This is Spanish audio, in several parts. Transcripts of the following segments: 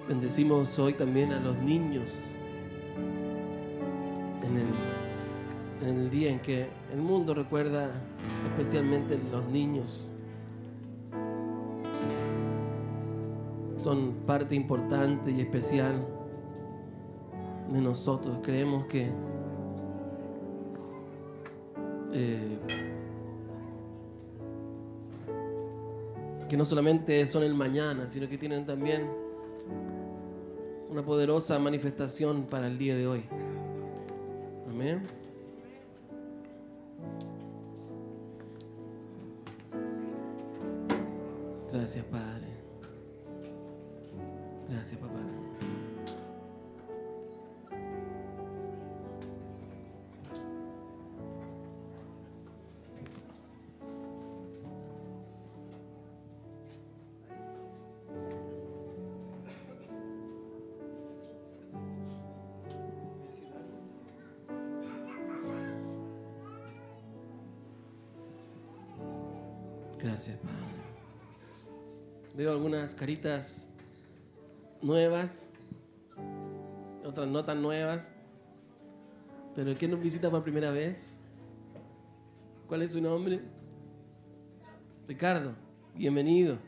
Bendecimos hoy también a los niños en el día en que el mundo recuerda especialmente los niños. Son parte importante y especial de nosotros. Creemos que no solamente son el mañana, sino que tienen también una poderosa manifestación para el día de hoy. Amén. Gracias, Padre. Gracias, papá. Gracias, Padre. Veo algunas caritas nuevas, otras no tan nuevas. Pero ¿quién nos visita por primera vez? ¿Cuál es su nombre? Ricardo. Bienvenido.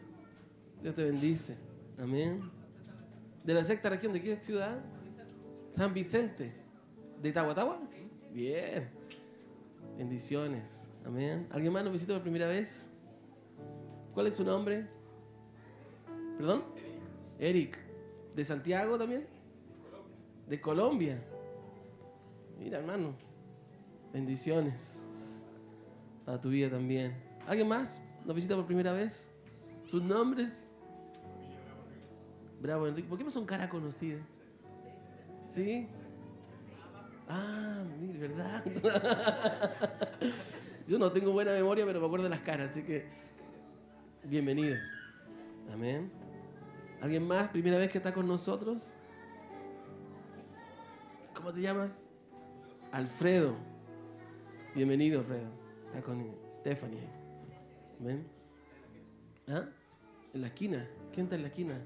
Dios te bendice. Amén. ¿De la sexta región? ¿De qué ciudad? San Vicente. ¿De Tahuatahua? Bien. Bendiciones. Amén. ¿Alguien más nos visita por primera vez? ¿Cuál es su nombre? ¿Perdón? Eric. ¿De Santiago también? De Colombia. Mira, hermano. Bendiciones a tu vida también. ¿Alguien más nos visita por primera vez? ¿Sus nombres? Bravo, Enrique. ¿Por qué no son cara conocida? ¿Sí? Ah, mire, ¿verdad? Yo no tengo buena memoria, pero me acuerdo de las caras, así que bienvenidos. Amén. ¿Alguien más? ¿Primera vez que está con nosotros? ¿Cómo te llamas? Alfredo. Bienvenido, Alfredo. Está con Stephanie. ¿Ven? ¿Ah? En la esquina. ¿Quién está en la esquina?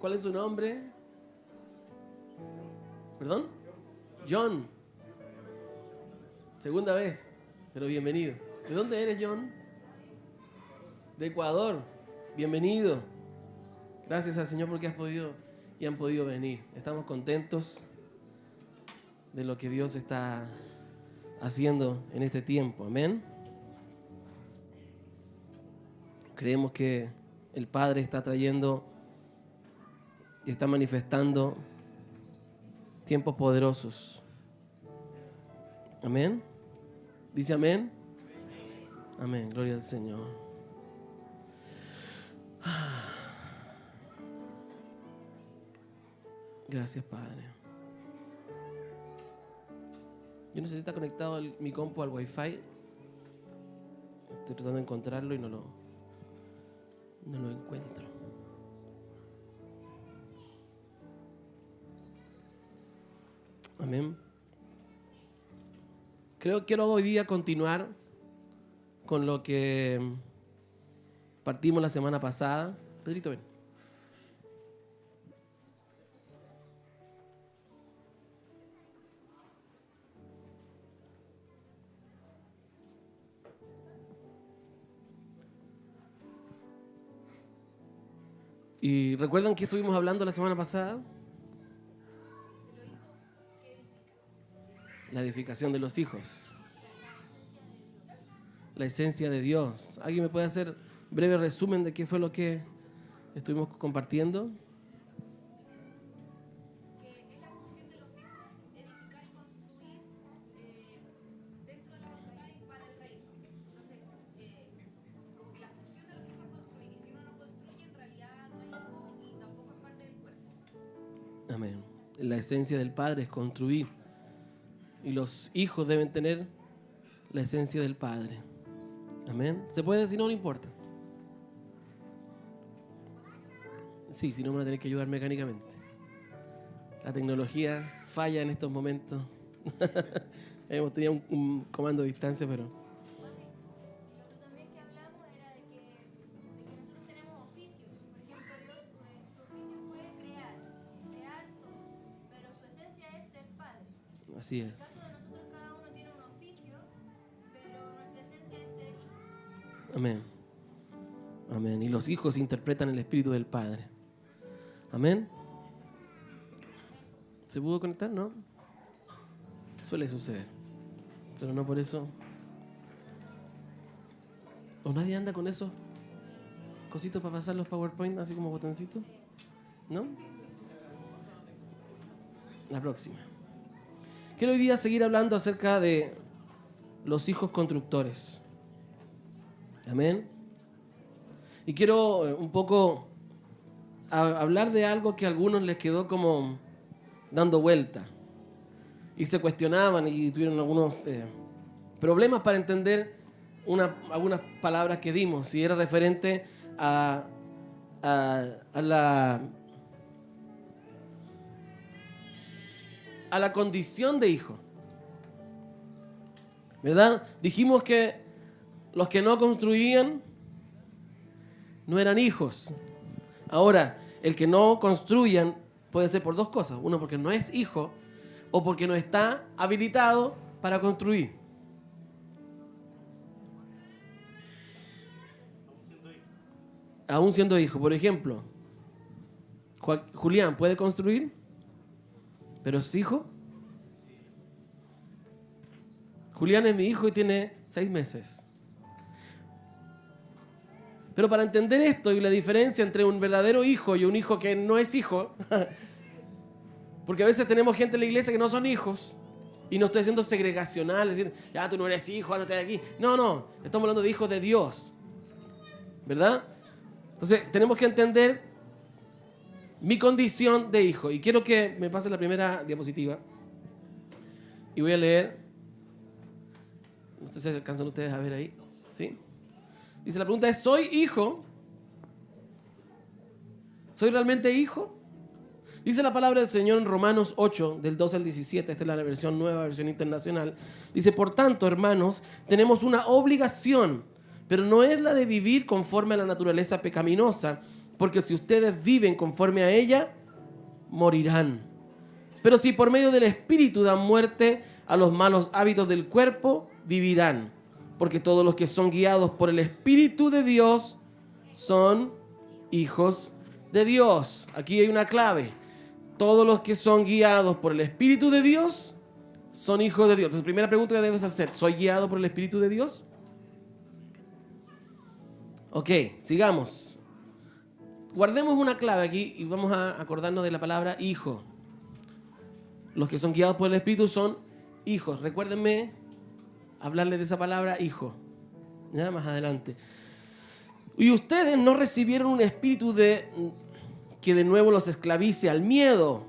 ¿Cuál es su nombre? ¿Perdón? John. Segunda vez, pero bienvenido. ¿De dónde eres, John? De Ecuador. Bienvenido. Gracias al Señor porque han podido venir. Estamos contentos de lo que Dios está haciendo en este tiempo. Amén. Creemos que el Padre está trayendo y está manifestando tiempos poderosos. Amén. Dice amén. Amén. Gloria al Señor. Gracias, Padre. Yo no sé si está conectado mi compu al Wi-Fi. Estoy tratando de encontrarlo y no lo encuentro. Amén. Quiero hoy día continuar con lo que partimos la semana pasada. Pedrito, ven. ¿Y recuerdan que estuvimos hablando la semana pasada? La edificación de los hijos. La esencia de Dios. ¿Alguien me puede hacer breve resumen de qué fue lo que estuvimos compartiendo? Es la función de los hijos, edificar y construir dentro de la voluntad y para el reino. Entonces, como que la función de los hijos es construir, y si uno no construye, en realidad no es hijo y tampoco es parte del cuerpo. Amén. La esencia del Padre es construir. Y los hijos deben tener la esencia del Padre. Amén. ¿Se puede decir? No importa. Sí, si no me van a tener que ayudar mecánicamente. La tecnología falla en estos momentos. Hemos tenido un comando de distancia, pero... Lo otro también que hablamos era de que nosotros tenemos oficios Así En es. el caso de nosotros, cada uno tiene un oficio, pero nuestra esencia es ser hijo. Amén. Amén. Y los hijos interpretan el espíritu del Padre. Amén. ¿Se pudo conectar? ¿No? Suele suceder. Pero no por eso. ¿O nadie anda con esos cositos para pasar los PowerPoint así como botoncitos? ¿No? La próxima. Quiero hoy día seguir hablando acerca de los hijos constructores. Amén. Y quiero un poco hablar de algo que a algunos les quedó como dando vuelta. Y se cuestionaban y tuvieron algunos problemas para entender algunas palabras que dimos. Y era referente a la condición de hijo. ¿Verdad? Dijimos que los que no construían no eran hijos. Ahora, el que no construyan puede ser por dos cosas. Uno, porque no es hijo, o porque no está habilitado para construir. Aún siendo hijo. Por ejemplo, Julián puede construir, pero es hijo. Julián es mi hijo y tiene 6 meses. Pero para entender esto y la diferencia entre un verdadero hijo y un hijo que no es hijo, porque a veces tenemos gente en la iglesia que no son hijos, y no estoy haciendo segregacional, decir, ya tú no eres hijo, ándate de aquí. No, estamos hablando de hijos de Dios, ¿verdad? Entonces tenemos que entender mi condición de hijo. Y quiero que me pase la primera diapositiva. Y voy a leer. No sé si alcanzan ustedes a ver ahí. ¿Sí? Dice, la pregunta es, ¿soy hijo? ¿Soy realmente hijo? Dice la palabra del Señor en Romanos 8, del 12 al 17. Esta es la versión nueva, versión internacional. Dice, por tanto, hermanos, tenemos una obligación, pero no es la de vivir conforme a la naturaleza pecaminosa, porque si ustedes viven conforme a ella, morirán. Pero si por medio del Espíritu dan muerte a los malos hábitos del cuerpo, vivirán. Porque todos los que son guiados por el Espíritu de Dios son hijos de Dios. Aquí hay una clave. Todos los que son guiados por el Espíritu de Dios son hijos de Dios. Entonces, primera pregunta que debes hacer, ¿soy guiado por el Espíritu de Dios? Ok, sigamos. Guardemos una clave aquí y vamos a acordarnos de la palabra hijo. Los que son guiados por el Espíritu son hijos. Recuérdenme hablarles de esa palabra hijo. Ya más adelante. Y ustedes no recibieron un espíritu que de nuevo los esclavice al miedo.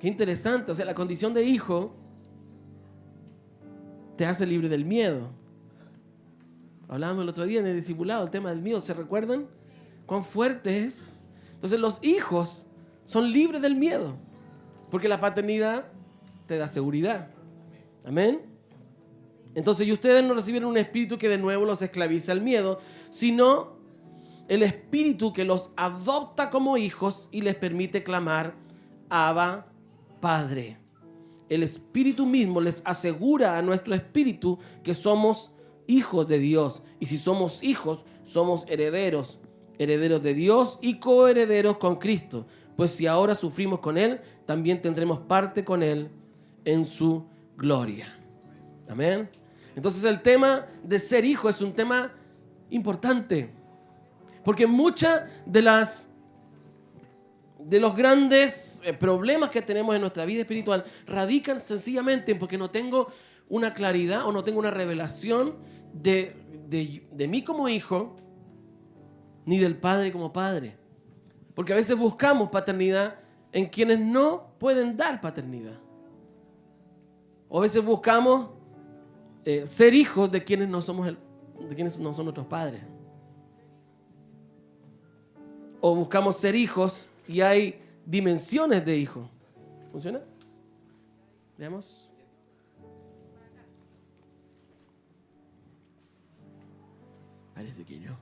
Qué interesante. O sea, la condición de hijo te hace libre del miedo. Hablábamos el otro día en el discipulado, el tema del miedo. ¿Se recuerdan? ¿Cuán fuerte es? Entonces los hijos son libres del miedo. Porque la paternidad te da seguridad. Amén. Entonces, y ustedes no recibieron un espíritu que de nuevo los esclaviza al miedo, sino el espíritu que los adopta como hijos y les permite clamar, Abba, Padre. El espíritu mismo les asegura a nuestro espíritu que somos hijos de Dios. Y si somos hijos, somos herederos, herederos de Dios y coherederos con Cristo. Pues si ahora sufrimos con Él, también tendremos parte con Él en su gloria. Amén. Entonces el tema de ser hijo es un tema importante. Porque muchas de los grandes problemas que tenemos en nuestra vida espiritual radican sencillamente en porque no tengo una claridad o no tengo una revelación de mí como hijo, ni del Padre como Padre. Porque a veces buscamos paternidad en quienes no pueden dar paternidad. O a veces buscamos ser hijos de quienes no son nuestros padres. O buscamos ser hijos y hay dimensiones de hijo. ¿Funciona? Veamos. Parece que no.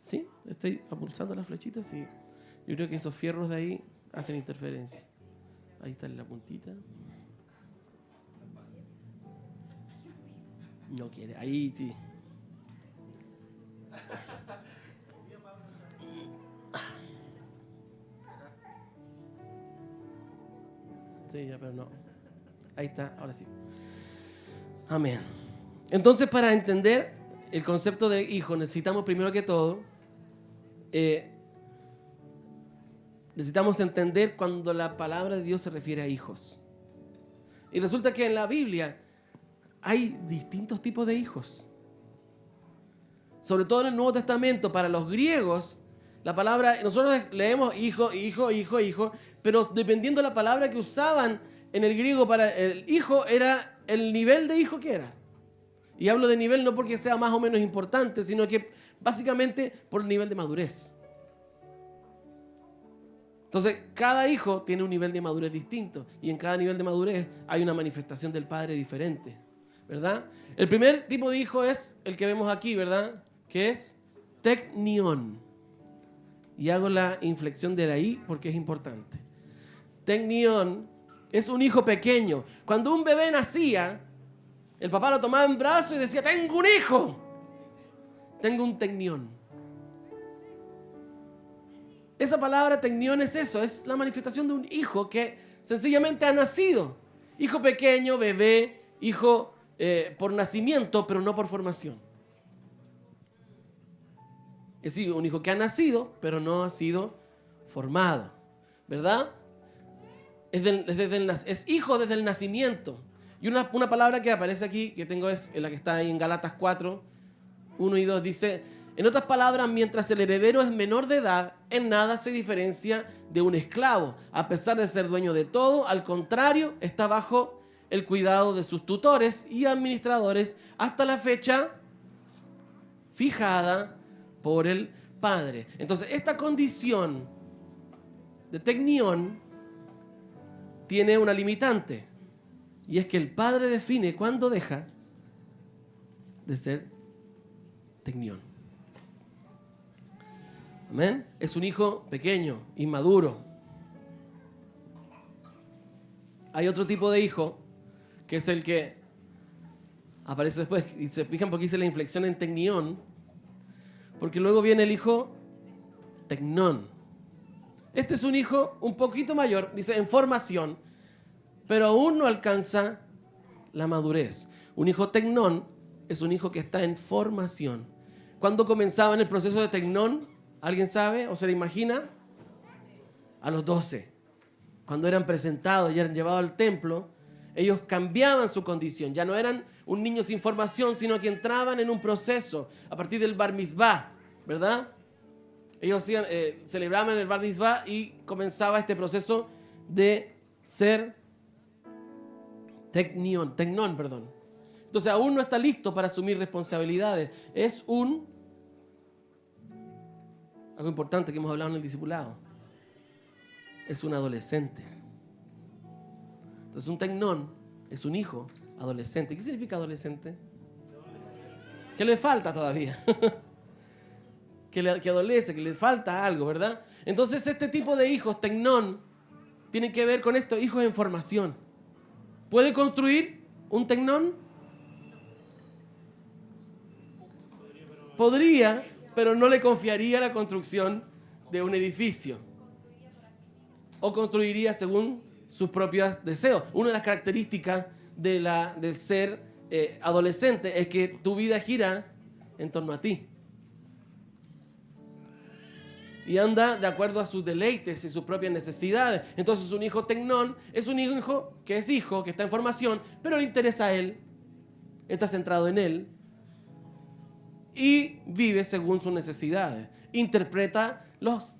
¿Sí? Estoy pulsando las flechitas y yo creo que esos fierros de ahí hacen interferencia. Ahí está la puntita. No quiere, ahí sí. Sí, ya, pero no. Ahí está, ahora sí. Amén. Entonces, para entender el concepto de hijo, necesitamos primero que todo, necesitamos entender cuando la palabra de Dios se refiere a hijos. Y resulta que en la Biblia hay distintos tipos de hijos. Sobre todo en el Nuevo Testamento, para los griegos, la palabra, nosotros leemos hijo, hijo, hijo, hijo, pero dependiendo de la palabra que usaban en el griego para el hijo, era el nivel de hijo que era. Y hablo de nivel no porque sea más o menos importante, sino que básicamente por el nivel de madurez. Entonces, cada hijo tiene un nivel de madurez distinto y en cada nivel de madurez hay una manifestación del Padre diferente, ¿verdad? El primer tipo de hijo es el que vemos aquí, ¿verdad? Que es teknion. Y hago la inflexión de la I porque es importante. Teknion es un hijo pequeño. Cuando un bebé nacía, el papá lo tomaba en brazos y decía, tengo un hijo. Tengo un teknion. Esa palabra teknion es eso, es la manifestación de un hijo que sencillamente ha nacido. Hijo pequeño, bebé, hijo por nacimiento, pero no por formación. Es decir, un hijo que ha nacido, pero no ha sido formado, ¿verdad? Es hijo desde el nacimiento. Y una palabra que aparece aquí, que tengo es la que está ahí en Gálatas 4, 1 y 2, dice, en otras palabras, mientras el heredero es menor de edad, en nada se diferencia de un esclavo. A pesar de ser dueño de todo, al contrario, está bajo el cuidado de sus tutores y administradores hasta la fecha fijada por el Padre. Entonces, esta condición de teknion tiene una limitante. Y es que el Padre define cuándo deja de ser teknion. Amén. Es un hijo pequeño, inmaduro. Hay otro tipo de hijo, que es el que aparece después. Y se fijan porque hice la inflexión en teknion, porque luego viene el hijo teknon. Este es un hijo un poquito mayor, dice en formación, pero aún no alcanza la madurez. Un hijo teknon es un hijo que está en formación. ¿Cuándo comenzaba en el proceso de teknon? ¿Alguien sabe o se le imagina? A los 12. Cuando eran presentados y eran llevados al templo, ellos cambiaban su condición. Ya no eran un niño sin formación, sino que entraban en un proceso a partir del bar mitzvah, ¿verdad? Ellos celebraban el bar mitzvah y comenzaba este proceso de ser teknon. Entonces aún no está listo para asumir responsabilidades. Es algo importante que hemos hablado en el discipulado. Es un adolescente. Entonces un teknon es un hijo adolescente. ¿Qué significa adolescente? Que le falta todavía. que adolece, que le falta algo, ¿verdad? Entonces este tipo de hijos, teknon, tienen que ver con estos hijos en formación. ¿Puede construir un teknon? Podría, pero no le confiaría la construcción de un edificio. O construiría según sus propios deseos. Una de las características de ser adolescente es que tu vida gira en torno a ti. Y anda de acuerdo a sus deleites y sus propias necesidades. Entonces un hijo teknon es un hijo, que está en formación, pero le interesa a él, está centrado en él y vive según sus necesidades. Interpreta los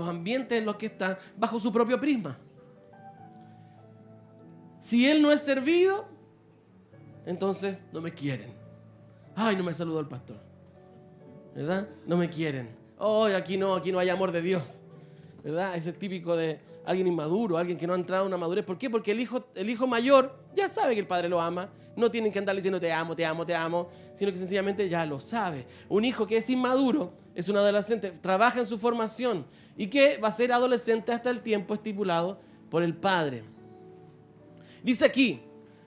ambientes en los que está bajo su propio prisma. Si él no es servido, entonces no me quieren. Ay, no me saludó el pastor, ¿verdad? No me quieren. Ay, aquí no hay amor de Dios, ¿verdad? Ese es típico de alguien inmaduro, alguien que no ha entrado en una madurez. ¿Por qué? Porque el hijo mayor ya sabe que el padre lo ama. No tienen que andar diciendo te amo, te amo, te amo, sino que sencillamente ya lo sabe. Un hijo que es inmaduro es un adolescente, trabaja en su formación y que va a ser adolescente hasta el tiempo estipulado por el Padre. Dice aquí,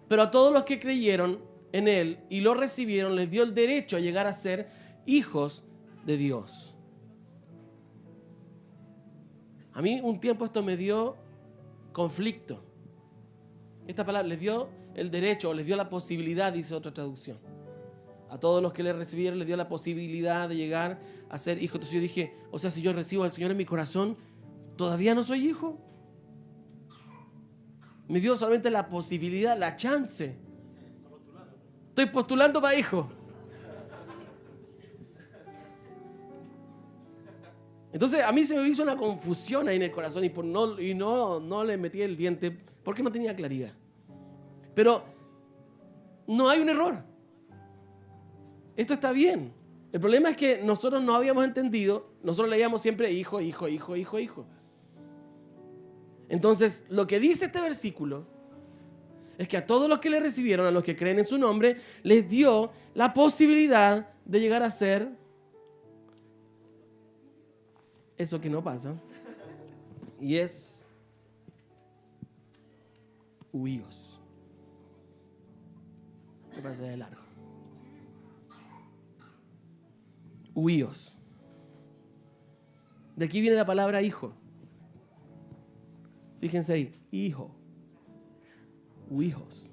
pero a todos los que creyeron en Él y lo recibieron, les dio el derecho a llegar a ser hijos de Dios. A mí un tiempo esto me dio conflicto. Esta palabra les dio el derecho, o les dio la posibilidad, dice otra traducción. A todos los que le recibieron les dio la posibilidad de llegar a ser hijos. Entonces yo dije, o sea, si yo recibo al Señor en mi corazón, ¿todavía no soy hijo? Me dio solamente la posibilidad, la chance. Estoy postulando para hijo. Entonces a mí se me hizo una confusión ahí en el corazón y no le metí el diente porque no tenía claridad. Pero no hay un error. Esto está bien. El problema es que nosotros no habíamos entendido, nosotros leíamos siempre hijo, hijo, hijo, hijo, hijo. Entonces, lo que dice este versículo es que a todos los que le recibieron, a los que creen en su nombre, les dio la posibilidad de llegar a ser eso que no pasa. Y es huíos. Me pasa de largo. Huíos. De aquí viene la palabra hijo. Fíjense ahí, hijo. Hijos.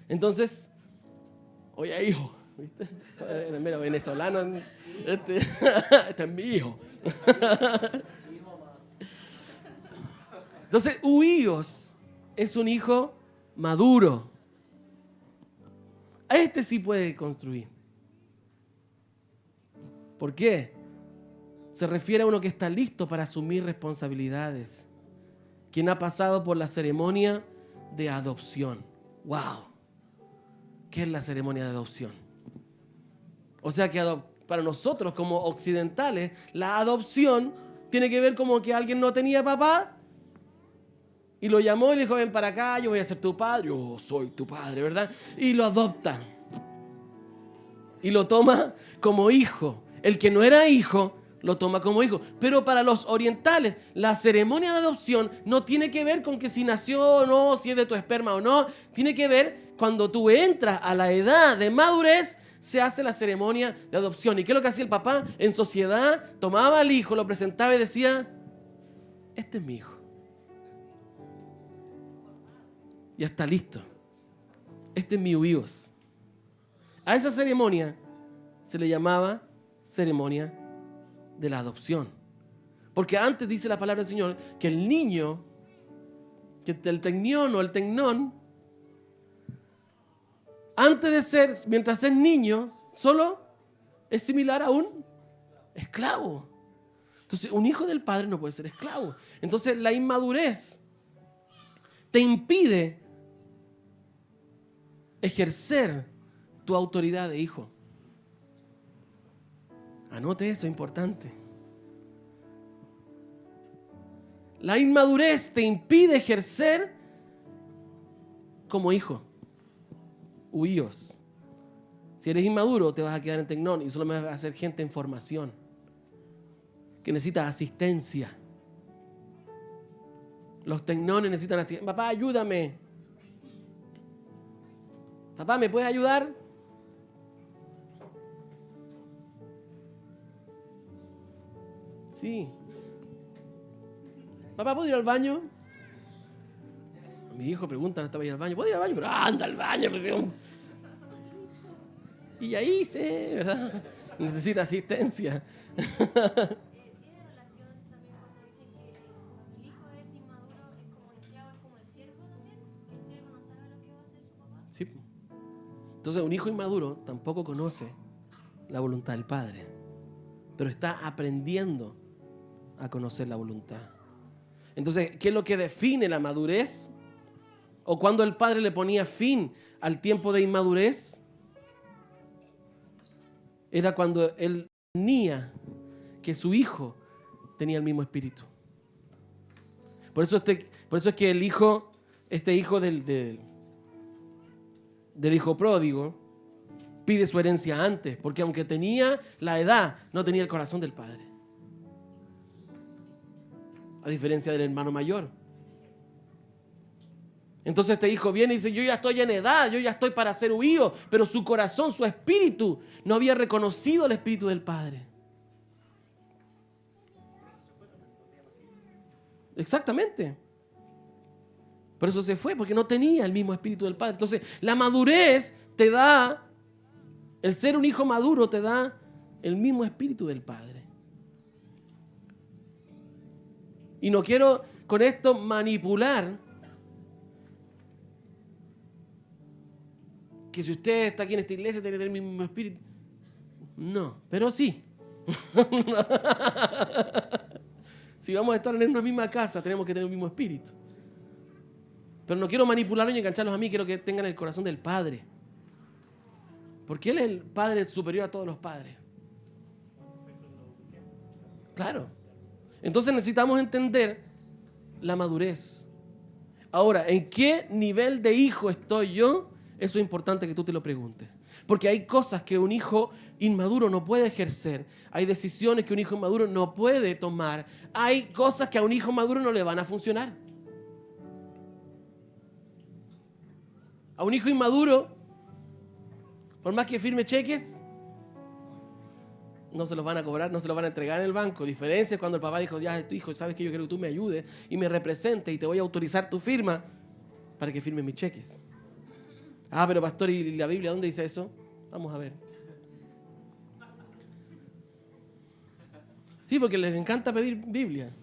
Entonces, oye, hijo, ¿viste? Mira, venezolano, este es mi hijo. Entonces, huíos es un hijo maduro. A este sí puede construir. ¿Por qué? Se refiere a uno que está listo para asumir responsabilidades. Quien ha pasado por la ceremonia de adopción. ¡Wow! ¿Qué es la ceremonia de adopción? O sea que para nosotros como occidentales, la adopción tiene que ver como que alguien no tenía papá y lo llamó y le dijo, ven para acá, yo voy a ser tu padre, yo soy tu padre, ¿verdad? Y lo adopta. Y lo toma como hijo. El que no era hijo lo toma como hijo. Pero para los orientales, la ceremonia de adopción no tiene que ver con que si nació o no, si es de tu esperma o no. Tiene que ver cuando tú entras a la edad de madurez, se hace la ceremonia de adopción. ¿Y qué es lo que hacía el papá? En sociedad, tomaba al hijo, lo presentaba y decía, este es mi hijo. Ya está listo. Este es mi huíos. A esa ceremonia se le llamaba ceremonia de la adopción. Porque antes dice la palabra del Señor que el niño, que el tecnión o el tecnón, antes de ser, mientras es niño, solo es similar a un esclavo. Entonces, un hijo del padre no puede ser esclavo. Entonces, la inmadurez te impide ejercer tu autoridad de hijo. Anote eso, importante. La inmadurez te impide ejercer como hijo. Huíos. Si eres inmaduro, te vas a quedar en tecnón y solo me vas a hacer gente en formación que necesita asistencia. Los tecnones necesitan asistencia. Papá, ayúdame. Papá, ¿me puedes ayudar? Sí. Papá, ¿puedo ir al baño? Mi hijo pregunta, no estaba ir al baño. ¿Puedo ir al baño? Pero anda al baño. Y ya hice, ¿verdad? Necesita asistencia. ¿Tiene relación también cuando dicen que cuando el hijo es inmaduro es como un esclavo, es como el siervo también? Que el siervo no sabe lo que va a hacer su papá. Sí. Entonces, un hijo inmaduro tampoco conoce la voluntad del padre, pero está aprendiendo a conocer la voluntad. Entonces, ¿qué es lo que define la madurez? ¿O cuando el padre le ponía fin al tiempo de inmadurez? Era cuando él tenía que su hijo tenía el mismo espíritu. Por eso es que el hijo, este hijo del hijo pródigo, pide su herencia antes, porque aunque tenía la edad, no tenía el corazón del padre. A diferencia del hermano mayor. Entonces este hijo viene y dice, yo ya estoy en edad, yo ya estoy para ser huido, pero su corazón, su espíritu, no había reconocido el espíritu del padre. Exactamente. Por eso se fue, porque no tenía el mismo espíritu del padre. Entonces, la madurez te da, el ser un hijo maduro te da el mismo espíritu del padre. Y no quiero con esto manipular que si usted está aquí en esta iglesia tiene que tener el mismo espíritu. No, pero sí. Si vamos a estar en una misma casa, tenemos que tener el mismo espíritu. Pero no quiero manipularlos y engancharlos a mí, quiero que tengan el corazón del Padre. Porque Él es el Padre superior a todos los padres. Claro. Entonces necesitamos entender la madurez. Ahora, ¿en qué nivel de hijo estoy yo? Eso es importante que tú te lo preguntes. Porque hay cosas que un hijo inmaduro no puede ejercer. Hay decisiones que un hijo inmaduro no puede tomar. Hay cosas que a un hijo maduro no le van a funcionar. A un hijo inmaduro, por más que firme cheques, no se los van a cobrar, no se los van a entregar en el banco. Diferencia es cuando el papá dijo, ya es tu hijo, sabes que yo quiero que tú me ayudes y me representes y te voy a autorizar tu firma para que firme mis cheques. Ah, pero pastor, ¿y la Biblia dónde dice eso? Vamos a ver. Sí, porque les encanta pedir Biblia.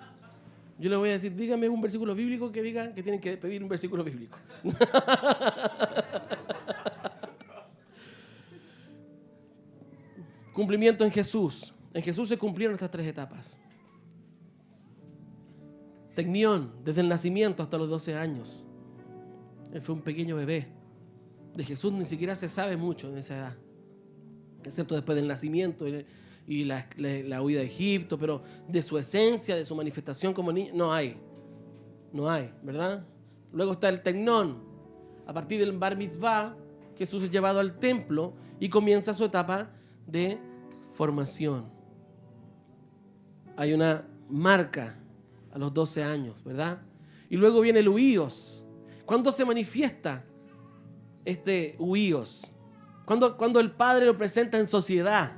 Yo les voy a decir, dígame un versículo bíblico que diga que tienen que pedir un versículo bíblico. Cumplimiento en Jesús. En Jesús se cumplieron estas 3 etapas. Tecnión, desde el nacimiento hasta los 12 años. Él fue un pequeño bebé. De Jesús ni siquiera se sabe mucho en esa edad, excepto después del nacimiento y la huida de Egipto, pero de su esencia, de su manifestación como niño, no hay, ¿verdad? Luego está el tecnón. A partir del bar mitzvah, Jesús es llevado al templo y comienza su etapa de formación. Hay una marca a los 12 años, ¿verdad? Y luego viene el huíos. ¿Cuándo se manifiesta este huíos? Cuando el Padre lo presenta en sociedad.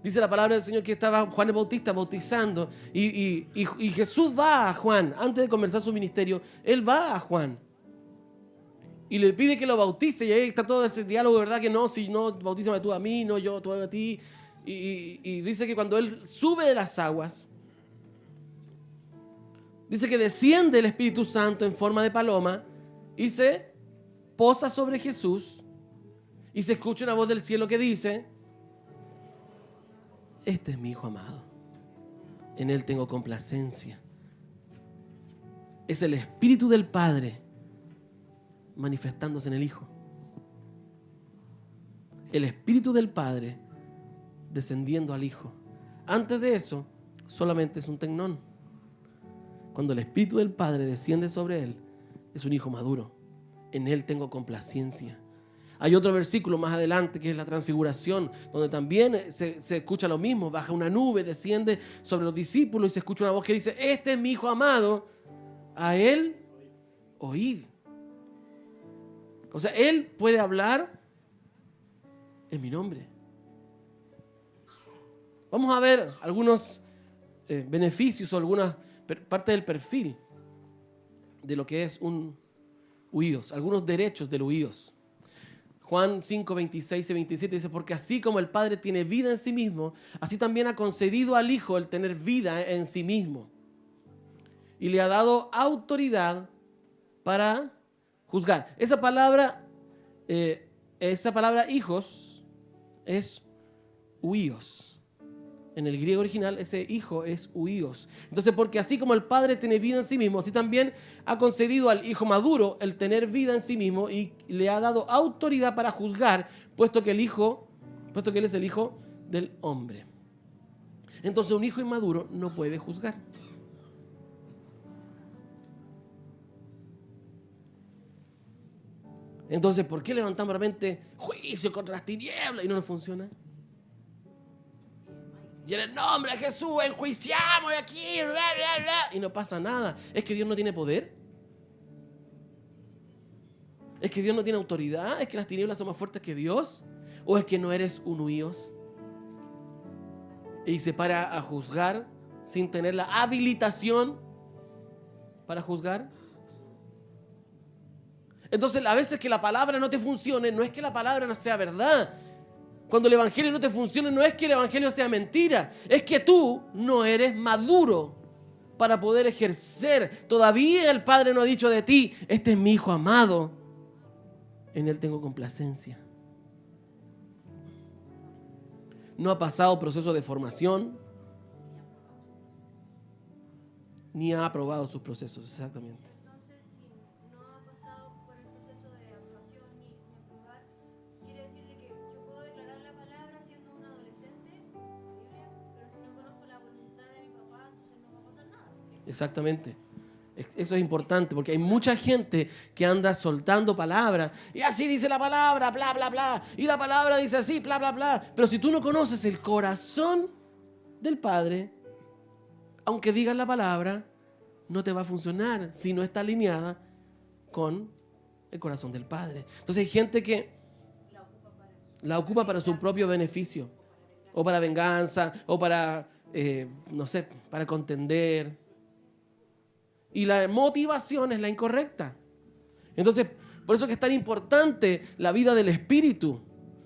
Dice la palabra del Señor que estaba Juan el Bautista bautizando y Jesús va a Juan. Antes de comenzar su ministerio, Él va a Juan y le pide que lo bautice, y ahí está todo ese diálogo, ¿verdad? Que no, si no, bautízame tú a mí, no yo tú a ti. Y dice que cuando Él sube de las aguas, dice que desciende el Espíritu Santo en forma de paloma y se posa sobre Jesús y se escucha una voz del cielo que dice: este es mi Hijo amado, en Él tengo complacencia. Es el Espíritu del Padre manifestándose en el Hijo. El Espíritu del Padre descendiendo al Hijo. Antes de eso, solamente es un tecnón. Cuando el Espíritu del Padre desciende sobre Él, es un Hijo maduro. En Él tengo complacencia. Hay otro versículo más adelante que es la transfiguración, donde también se escucha lo mismo. Baja una nube, desciende sobre los discípulos y se escucha una voz que dice: este es mi Hijo amado, a Él oíd. O sea, Él puede hablar en mi nombre. Vamos a ver algunos beneficios o algunas partes del perfil de lo que es un huíos, algunos derechos del huíos. Juan 5, 26 y 27 dice: porque así como el Padre tiene vida en sí mismo, así también ha concedido al Hijo el tener vida en sí mismo. Y le ha dado autoridad para juzgar. Esa palabra hijos es huíos. En el griego original ese hijo es huíos. Entonces, porque así como el Padre tiene vida en sí mismo, así también ha concedido al Hijo maduro el tener vida en sí mismo y le ha dado autoridad para juzgar, puesto que Él es el Hijo del hombre. Entonces, un hijo inmaduro no puede juzgar. Entonces, ¿por qué levantamos de repente juicio contra las tinieblas y no nos funciona? Y en el nombre de Jesús enjuiciamos aquí, bla, bla, bla, y no pasa nada. ¿Es que Dios no tiene poder? ¿Es que Dios no tiene autoridad? ¿Es que las tinieblas son más fuertes que Dios? ¿O es que no eres un huíos? Y se para a juzgar sin tener la habilitación para juzgar. Entonces, a veces que la palabra no te funcione, no es que la palabra no sea verdad. Cuando el evangelio no te funcione, no es que el evangelio sea mentira, es que tú no eres maduro para poder ejercer. Todavía el Padre no ha dicho de ti, este es mi Hijo amado, en Él tengo complacencia. No ha pasado proceso de formación, ni ha aprobado sus procesos, exactamente. Entonces, si no ha pasado por el proceso de aprobación ni aprobar, quiere decir de que yo puedo declarar la palabra siendo un adolescente, pero si no conozco la voluntad de mi papá, entonces no va a pasar nada. Exactamente. Eso es importante porque hay mucha gente que anda soltando palabras y así dice la palabra, bla, bla, bla, y la palabra dice así, bla, bla, bla. Pero si tú no conoces el corazón del Padre, aunque digas la palabra, no te va a funcionar si no está alineada con el corazón del Padre. Entonces hay gente que la ocupa para su propio beneficio, o para venganza, o para, no sé, para contender. Y la motivación es la incorrecta. Entonces, por eso es que es tan importante la vida del Espíritu.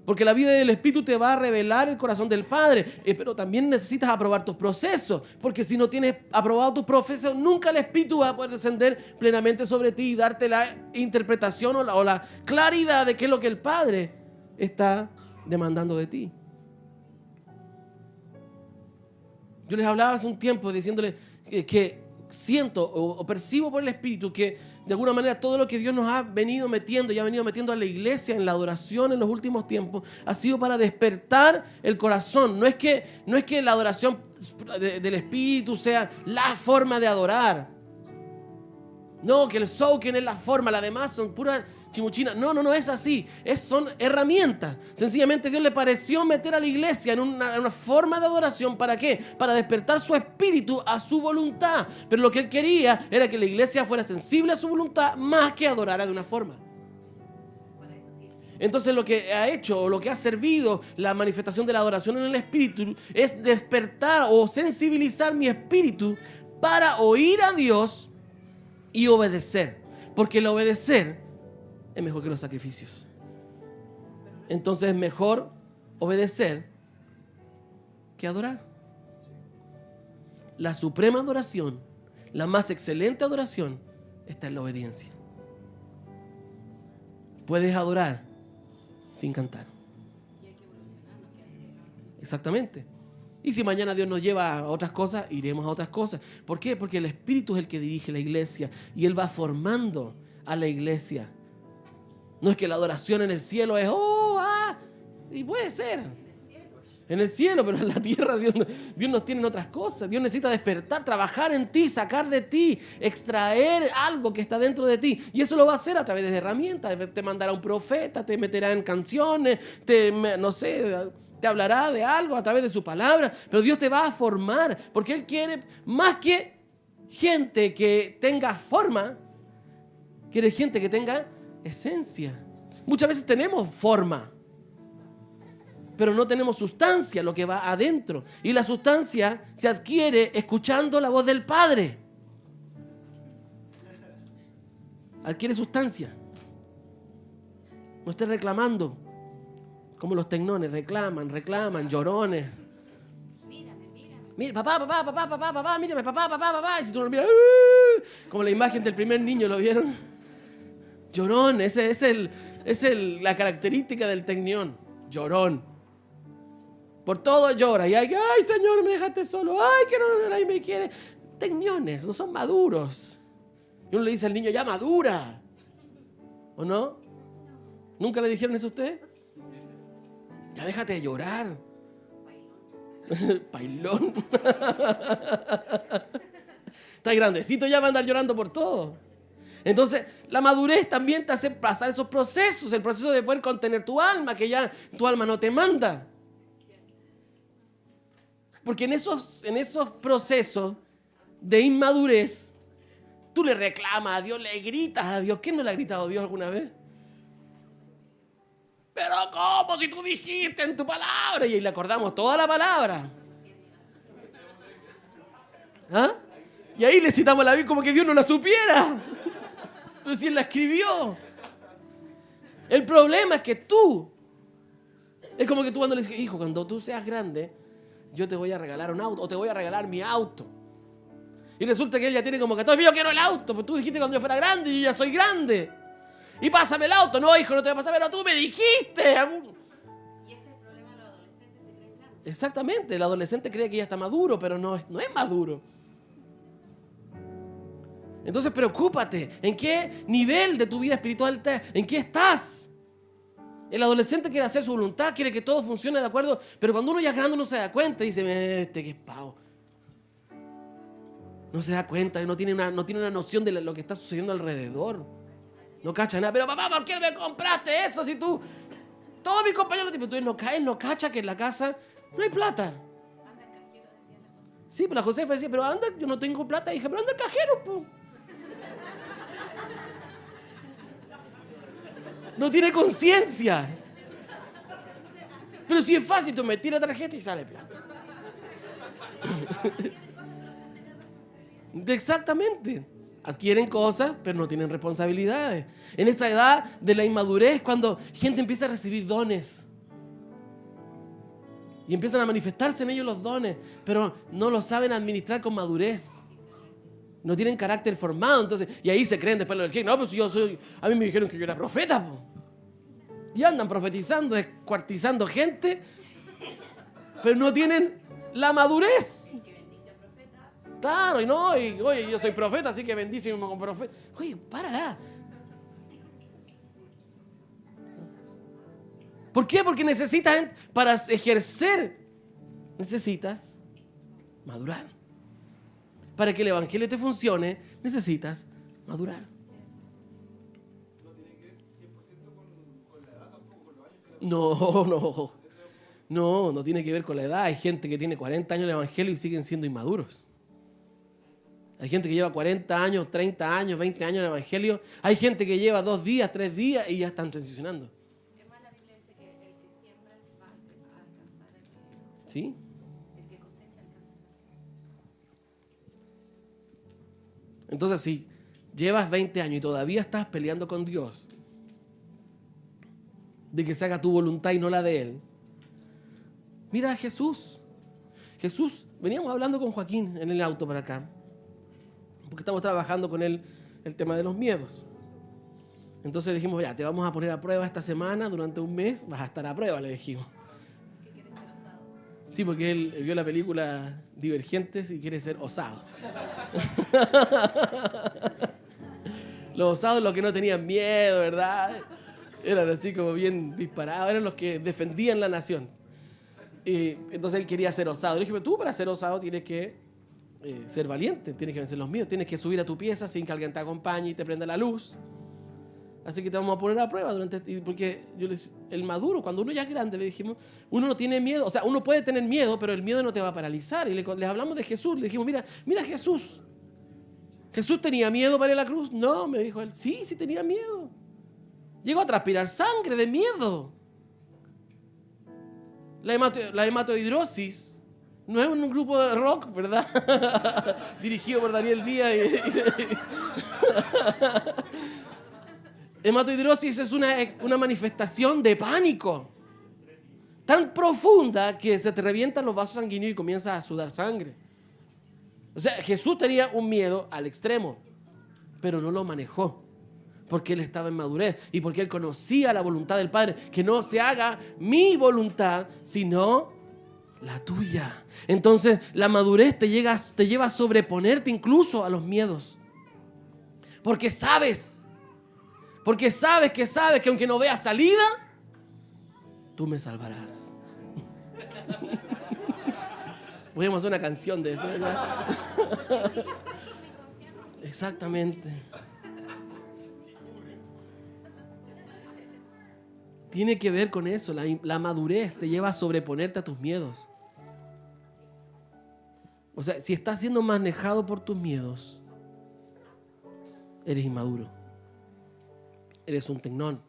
Porque la vida del Espíritu te va a revelar el corazón del Padre. Pero también necesitas aprobar tus procesos. Porque si no tienes aprobado tus procesos, nunca el Espíritu va a poder descender plenamente sobre ti y darte la interpretación o la claridad de qué es lo que el Padre está demandando de ti. Yo les hablaba hace un tiempo diciéndoles que siento o percibo por el Espíritu que de alguna manera todo lo que Dios nos ha venido metiendo y ha venido metiendo a la iglesia en la adoración en los últimos tiempos ha sido para despertar el corazón. No es que la adoración del Espíritu sea la forma de adorar. No, que el soaking es la forma, las demás son puras chimuchinas. No es así. Son herramientas. Sencillamente Dios le pareció meter a la iglesia en una forma de adoración. ¿Para qué? Para despertar su espíritu a su voluntad. Pero lo que Él quería era que la iglesia fuera sensible a su voluntad más que adorara de una forma. Entonces lo que ha hecho o lo que ha servido la manifestación de la adoración en el espíritu es despertar o sensibilizar mi espíritu para oír a Dios y obedecer. Porque el obedecer es mejor que los sacrificios. Entonces es mejor obedecer que adorar. La suprema adoración, la más excelente adoración, está en la obediencia. Puedes adorar sin cantar. Exactamente. Y si mañana Dios nos lleva a otras cosas, iremos a otras cosas. ¿Por qué? Porque el Espíritu es el que dirige la iglesia y Él va formando a la iglesia. No es que la adoración en el cielo es, y puede ser. En el cielo, pero en la tierra Dios nos tiene en otras cosas. Dios necesita despertar, trabajar en ti, sacar de ti, extraer algo que está dentro de ti. Y eso lo va a hacer a través de herramientas. Te mandará un profeta, te meterá en canciones, te hablará de algo a través de su palabra. Pero Dios te va a formar, porque Él quiere más que gente que tenga forma, quiere gente que tenga esencia. Muchas veces tenemos forma, pero no tenemos sustancia, lo que va adentro. Y la sustancia se adquiere escuchando la voz del Padre. Adquiere sustancia. No estés reclamando como los tecnones, reclaman, llorones. Mira, papá, mírame, papá. Y si tú no lo miras, como la imagen del primer niño, ¿lo vieron? Llorón, ese es la característica del tecnión, llorón. Por todo llora. Y ay, Señor, me dejaste solo. Ay, que no, nadie me quiere. Tecniones, no son maduros. Y uno le dice al niño, ya madura. ¿O no? ¿Nunca le dijeron eso a usted? Ya déjate de llorar. Pailón. Está grandecito, ya va a andar llorando por todo. Entonces, la madurez también te hace pasar esos procesos, el proceso de poder contener tu alma, que ya tu alma no te manda. Porque en esos procesos de inmadurez, tú le reclamas a Dios, le gritas a Dios. ¿Quién no le ha gritado a Dios alguna vez? Pero ¿cómo? Si tú dijiste en tu palabra. Y ahí le acordamos toda la palabra. ¿Ah? Y ahí le citamos la Biblia como que Dios no la supiera. Pero si Él la escribió. El problema es que tú, es como que tú cuando le dices, hijo, cuando tú seas grande, yo te voy a regalar un auto, o te voy a regalar mi auto. Y resulta que él ya tiene como 14, yo quiero el auto, pero tú dijiste cuando yo fuera grande, y yo ya soy grande. Y pásame el auto. No, hijo, no te va a pasar, pero tú me dijiste. Y ese es el problema de los adolescentes, se creen grandes. Exactamente, el adolescente cree que ya está maduro, pero no es maduro. Entonces preocúpate, ¿en qué nivel de tu vida espiritual estás? ¿En qué estás? El adolescente quiere hacer su voluntad, quiere que todo funcione de acuerdo, pero cuando uno ya es grande uno se da cuenta y dice, que es pavo. No se da cuenta, no tiene una noción de lo que está sucediendo alrededor. No cacha nada. Pero papá, ¿por qué no me compraste eso si tú... Todos mis compañeros tipo, tú no cacha que en la casa no hay plata. Anda el cajero, decía la cosa. Sí, pero la Josefa decía, pero anda, yo no tengo plata. Y dije, pero anda el cajero, po. No tiene conciencia. Pero si es fácil, tú me tiras tarjeta y sale plata. Exactamente. Adquieren cosas, pero no tienen responsabilidades. En esta edad de la inmadurez, cuando gente empieza a recibir dones. Y empiezan a manifestarse en ellos los dones, pero no lo saben administrar con madurez. No tienen carácter formado, entonces, y ahí se creen después los que no, pues a mí me dijeron que yo era profeta, po. Y andan profetizando, descuartizando gente, pero no tienen la madurez. Que bendice al profeta. Claro, y oye, yo soy profeta, así que bendíceme como profeta. Oye, párala. ¿Por qué? Porque para ejercer, necesitas madurar. Para que el evangelio te funcione, necesitas madurar. No tiene que ver 100% con la edad, tampoco con los años que la... No tiene que ver con la edad. Hay gente que tiene 40 años en el evangelio y siguen siendo inmaduros. Hay gente que lleva 40 años, 30 años, 20 años en el evangelio. Hay gente que lleva 2 días, 3 días y ya están transicionando. Es más, la Biblia dice que el que siembra va a alcanzar el... ¿Sí? El que cosecha alcanza. Entonces, si llevas 20 años y todavía estás peleando con Dios de que se haga tu voluntad y no la de Él, mira a Jesús. Jesús, veníamos hablando con Joaquín en el auto para acá, porque estamos trabajando con él el tema de los miedos. Entonces dijimos, ya, te vamos a poner a prueba esta semana, durante un mes vas a estar a prueba, le dijimos. ¿Qué quiere ser osado? Sí, porque él vio la película Divergentes y quiere ser osado. Los osados, los que no tenían miedo, ¿verdad? Eran así como bien disparados, eran los que defendían la nación. Y entonces él quería ser osado. Le dije, pero tú para ser osado tienes que ser valiente, tienes que vencer los miedos, tienes que subir a tu pieza sin que alguien te acompañe y te prenda la luz. Así que te vamos a poner a prueba porque el maduro, cuando uno ya es grande, le dijimos, uno no tiene miedo, o sea, uno puede tener miedo, pero el miedo no te va a paralizar. Y les hablamos de Jesús, le dijimos, mira Jesús. ¿Jesús tenía miedo para ir a la cruz? No, me dijo él, sí tenía miedo. Llegó a transpirar sangre de miedo. La hematohidrosis no es un grupo de rock, ¿verdad? Dirigido por Daniel Díaz. Hematohidrosis es una manifestación de pánico tan profunda que se te revientan los vasos sanguíneos y comienzas a sudar sangre. O sea, Jesús tenía un miedo al extremo, pero no lo manejó. Porque él estaba en madurez y porque él conocía la voluntad del Padre. Que no se haga mi voluntad, sino la tuya. Entonces la madurez te lleva a sobreponerte incluso a los miedos. Porque sabes que aunque no veas salida, tú me salvarás. Podemos hacer una canción de eso, ¿verdad? Exactamente. Tiene que ver con eso. La madurez te lleva a sobreponerte a tus miedos. O sea, si estás siendo manejado por tus miedos, eres inmaduro. Eres un tecnón.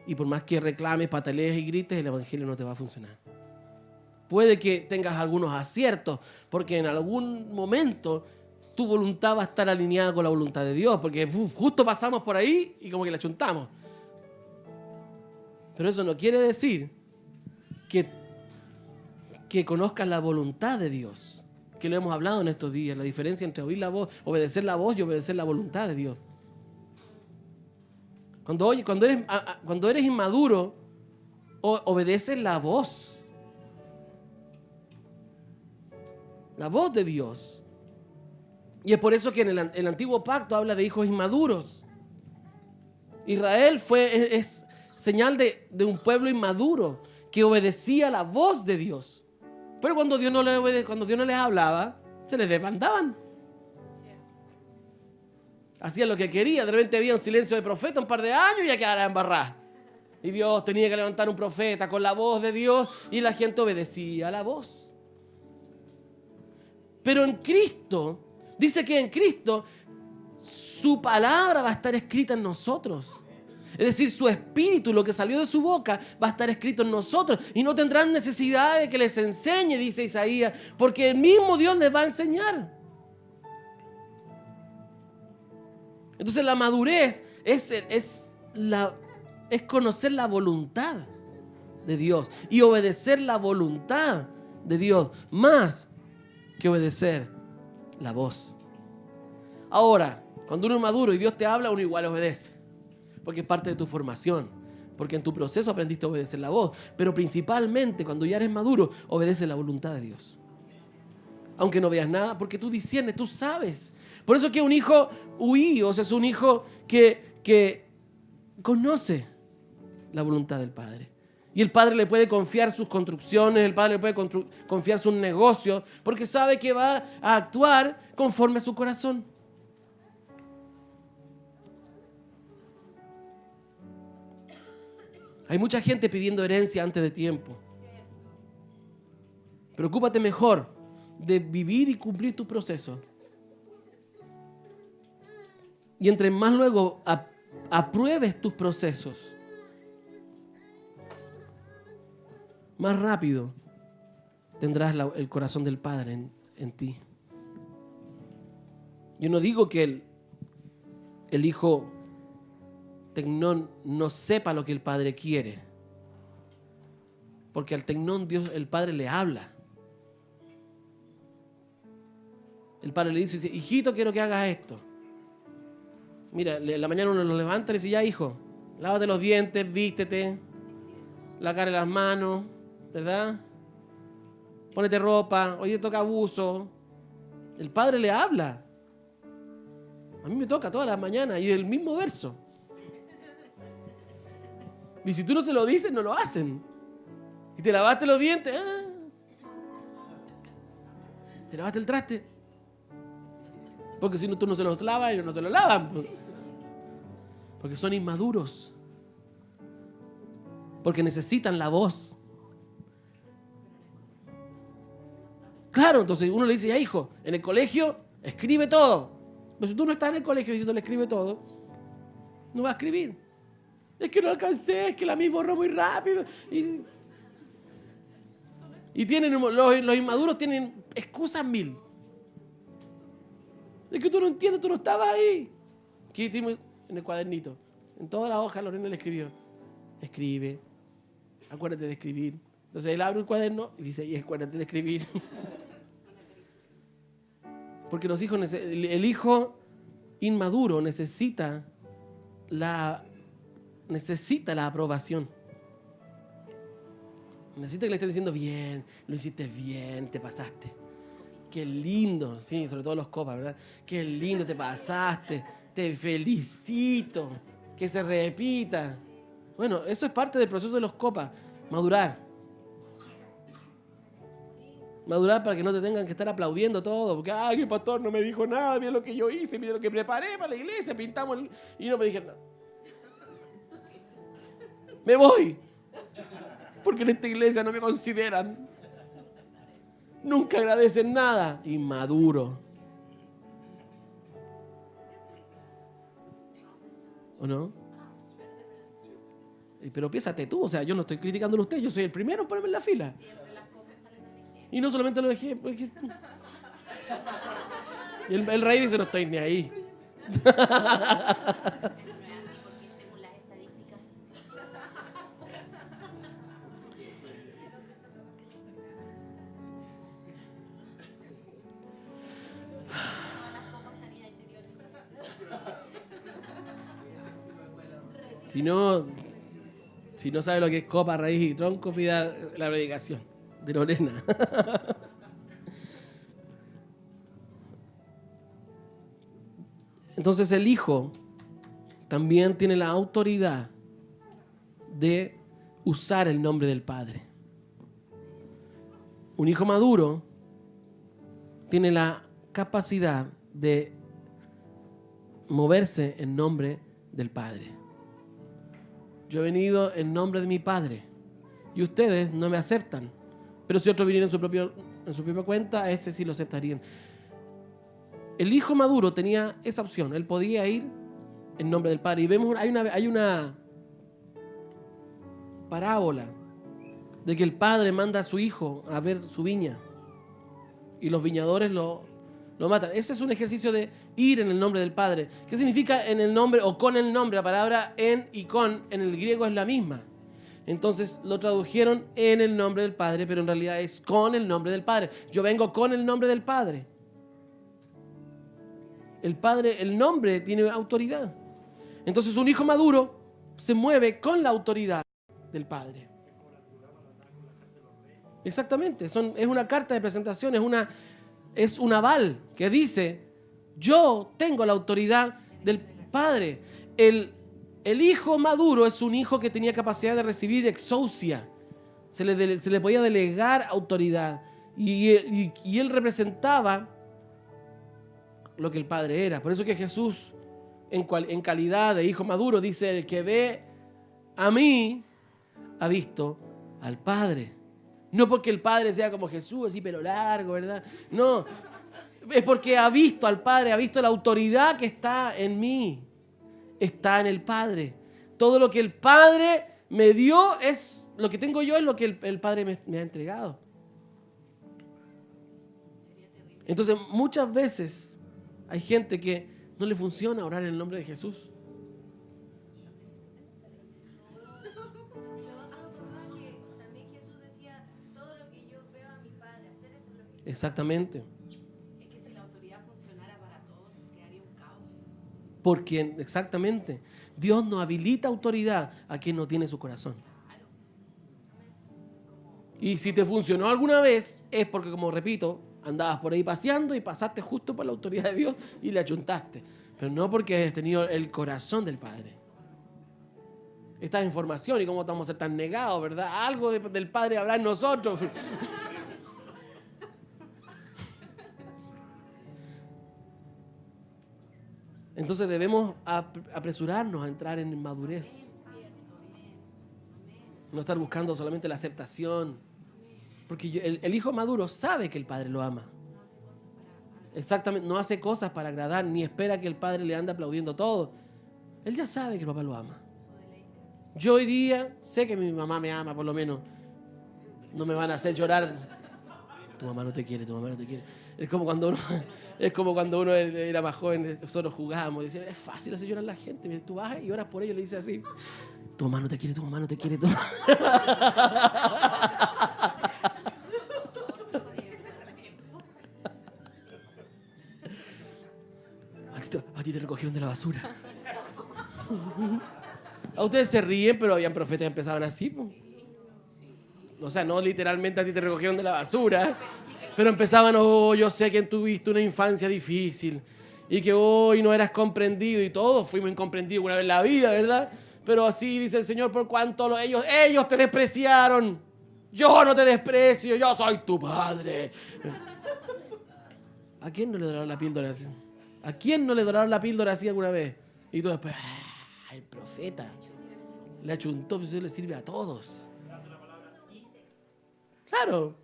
Y por más que reclames, patalees y grites, el evangelio no te va a funcionar. Puede que tengas algunos aciertos, porque en algún momento tu voluntad va a estar alineada con la voluntad de Dios, porque justo pasamos por ahí y como que la chuntamos. Pero eso no quiere decir que conozcas la voluntad de Dios, que lo hemos hablado en estos días, la diferencia entre oír la voz, obedecer la voz y obedecer la voluntad de Dios. Cuando eres inmaduro, obedeces la voz de Dios. Y es por eso que en el antiguo pacto habla de hijos inmaduros. Israel es señal de un pueblo inmaduro que obedecía la voz de Dios. Pero cuando Dios no les hablaba, se les desbandaban. Hacían lo que querían. De repente había un silencio de profeta un par de años y ya quedaba embarrada. Y Dios tenía que levantar un profeta con la voz de Dios y la gente obedecía la voz. Pero en Cristo, dice que en Cristo su palabra va a estar escrita en nosotros. Es decir, su espíritu, lo que salió de su boca, va a estar escrito en nosotros. Y no tendrán necesidad de que les enseñe, dice Isaías, porque el mismo Dios les va a enseñar. Entonces la madurez es conocer la voluntad de Dios y obedecer la voluntad de Dios más que obedecer la voz. Ahora, cuando uno es maduro y Dios te habla, uno igual obedece, porque es parte de tu formación, porque en tu proceso aprendiste a obedecer la voz, pero principalmente cuando ya eres maduro, obedece la voluntad de Dios. Aunque no veas nada, porque tú disciernes, tú sabes. Por eso es que un hijo huío, o sea, es un hijo que conoce la voluntad del Padre. Y el Padre le puede confiar sus construcciones, el Padre le puede confiar sus negocios, porque sabe que va a actuar conforme a su corazón. Hay mucha gente pidiendo herencia antes de tiempo. Preocúpate mejor de vivir y cumplir tu proceso. Y entre más luego apruebes tus procesos, más rápido tendrás el corazón del Padre en ti. Yo no digo que el hijo tecnón no sepa lo que el Padre quiere, porque al tecnón Dios, el Padre le habla. El Padre le dice, hijito, quiero que hagas esto. Mira, en la mañana uno lo levanta y le dice, ya hijo, lávate los dientes, vístete, la cara y las manos, ¿verdad? Pónete ropa, hoy te toca abuso. El Padre le habla. A mí me toca todas las mañanas y el mismo verso. Y si tú no se lo dices, no lo hacen. Y te lavaste los dientes, te lavaste el traste. Porque si no, tú no se los lavas, ellos no se los lavan. Porque son inmaduros. Porque necesitan la voz. Claro, entonces uno le dice, ya hijo, en el colegio escribe todo. Pero si tú no estás en el colegio diciéndole escribe todo, no va a escribir. Es que no alcancé, es que la misma borró muy rápido. Y tienen, los inmaduros tienen excusas mil. Es que tú no entiendes, tú no estabas ahí. Aquí hicimos en el cuadernito. En toda la hoja Lorena le escribió. Escribe. Acuérdate de escribir. Entonces él abre un cuaderno y dice, y acuérdate de escribir. Porque los hijos, el hijo inmaduro necesita la aprobación. Necesita que le estén diciendo, bien, lo hiciste bien, te pasaste. Qué lindo, sí, sobre todo los copas, ¿verdad? Qué lindo te pasaste, te felicito, que se repita. Bueno, eso es parte del proceso de los copas, madurar. Madurar para que no te tengan que estar aplaudiendo todo, porque, ay, el pastor no me dijo nada, mira lo que yo hice, mira lo que preparé para la iglesia, pintamos y no me dijeron nada. Me voy. Porque en esta iglesia no me consideran. Nunca agradecen nada. Inmaduro. ¿O no? Pero piénsate tú, o sea, yo no estoy criticándolo a usted, yo soy el primero en ponerme en la fila. Y no solamente lo dejé, porque... Y el rey dice, no estoy ni ahí. Eso no es así porque según las estadísticas. Todas las copas sanidad interior. Si no sabe lo que es copa, raíz y tronco, pida la predicación de Lorena. Entonces el hijo también tiene la autoridad de usar el nombre del padre. Un hijo maduro tiene la capacidad de moverse en nombre del padre. Yo he venido en nombre de mi padre y ustedes no me aceptan. Pero si otro viniera en su propia cuenta, a ese sí lo aceptarían. El hijo maduro tenía esa opción. Él podía ir en nombre del padre. Y vemos, hay una parábola de que el padre manda a su hijo a ver su viña y los viñadores lo matan. Ese es un ejercicio de ir en el nombre del padre. ¿Qué significa en el nombre o con el nombre? La palabra en y con en el griego es la misma. Entonces lo tradujeron en el nombre del padre, pero en realidad es con el nombre del padre. Yo vengo con el nombre del padre. El padre, el nombre tiene autoridad. Entonces un hijo maduro se mueve con la autoridad del padre. Exactamente, es una carta de presentación, es un aval que dice, yo tengo la autoridad del padre. El hijo maduro es un hijo que tenía capacidad de recibir exousia. Se le podía delegar autoridad. Y él representaba lo que el padre era. Por eso que Jesús, en calidad de hijo maduro, dice, el que ve a mí, ha visto al Padre. No porque el Padre sea como Jesús, así pelo largo, ¿verdad? No, es porque ha visto al Padre, ha visto la autoridad que está en mí. Está en el Padre. Todo lo que el Padre me dio es, lo que tengo yo es lo que el Padre me ha entregado. Entonces, muchas veces hay gente que no le funciona orar en el nombre de Jesús. También Jesús decía, todo lo que yo veo a mi Padre hacer, eso es lo que yo... Exactamente. Es que si la autoridad funcionara para todos, quedaría un caos. Porque, exactamente, Dios no habilita autoridad a quien no tiene su corazón. Y si te funcionó alguna vez, es porque, como repito, andabas por ahí paseando y pasaste justo por la autoridad de Dios y le achuntaste. Pero no porque hayas tenido el corazón del Padre. Esta información y cómo estamos a ser tan negados, ¿verdad? Algo del Padre habrá en nosotros. Entonces debemos apresurarnos a entrar en madurez. No estar buscando solamente la aceptación. Porque el hijo maduro sabe que el padre lo ama. Exactamente, no hace cosas para agradar, ni espera que el padre le ande aplaudiendo todo. Él ya sabe que el papá lo ama. Yo hoy día sé que mi mamá me ama, por lo menos. No me van a hacer llorar. Tu mamá no te quiere, tu mamá no te quiere. Es como cuando uno era más joven, nosotros jugábamos. Decía, es fácil hacer llorar a la gente. Tú vas y oras por ellos y le dices así. Tu mamá no te quiere, tu mamá no te quiere. A ti te recogieron de la basura. A ustedes se ríen, pero habían profetas que empezaban así. O sea, no literalmente a ti te recogieron de la basura, pero empezaban, oh, yo sé que tuviste una infancia difícil y que hoy no eras comprendido y todos fuimos incomprendidos una vez en la vida, ¿verdad? Pero así dice el Señor, por cuanto ellos te despreciaron, yo no te desprecio, yo soy tu padre. ¿A quién no le doraron la píldora así? ¿A quién no le doraron la píldora así alguna vez? Y tú después, el profeta le achuntó, pues eso le sirve a todos. Claro.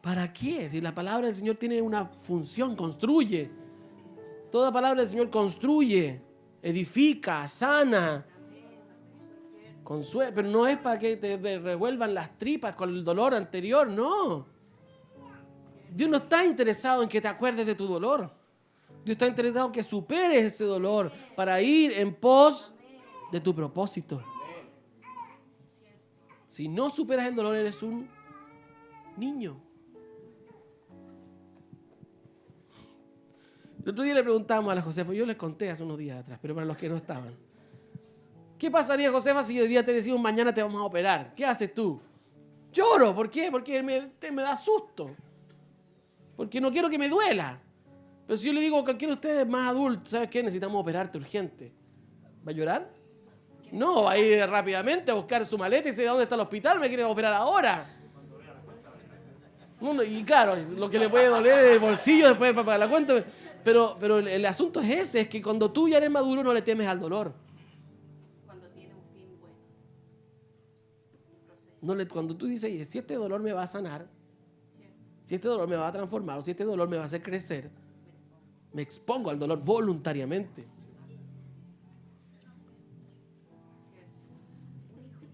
¿Para qué? Si la palabra del Señor tiene una función, construye. Toda palabra del Señor construye, edifica, sana, consuela, pero no es para que te revuelvan las tripas con el dolor anterior, no. Dios no está interesado en que te acuerdes de tu dolor. Dios está interesado en que superes ese dolor para ir en pos de tu propósito. Si no superas el dolor, eres un niño. El otro día le preguntamos a la Josefa, yo les conté hace unos días atrás, pero para los que no estaban. ¿Qué pasaría, Josefa, si hoy día te decimos mañana te vamos a operar? ¿Qué haces tú? Lloro. ¿Por qué? Porque me da susto. Porque no quiero que me duela. Pero si yo le digo a cualquiera de ustedes más adulto, ¿sabes qué? Necesitamos operarte urgente. ¿Va a llorar? No, va a ir rápidamente a buscar su maleta y dice, ¿dónde está el hospital? Me quiere operar ahora. Y claro, lo que le puede doler es el bolsillo después para pagar la cuenta. Pero el asunto es ese, es que cuando tú ya eres maduro no le temes al dolor. Cuando tiene un fin bueno. Un proceso. Cuando tú dices, si este dolor me va a sanar, ¿Cierto? si este dolor me va a transformar o si este dolor me va a hacer crecer, me expongo al dolor voluntariamente.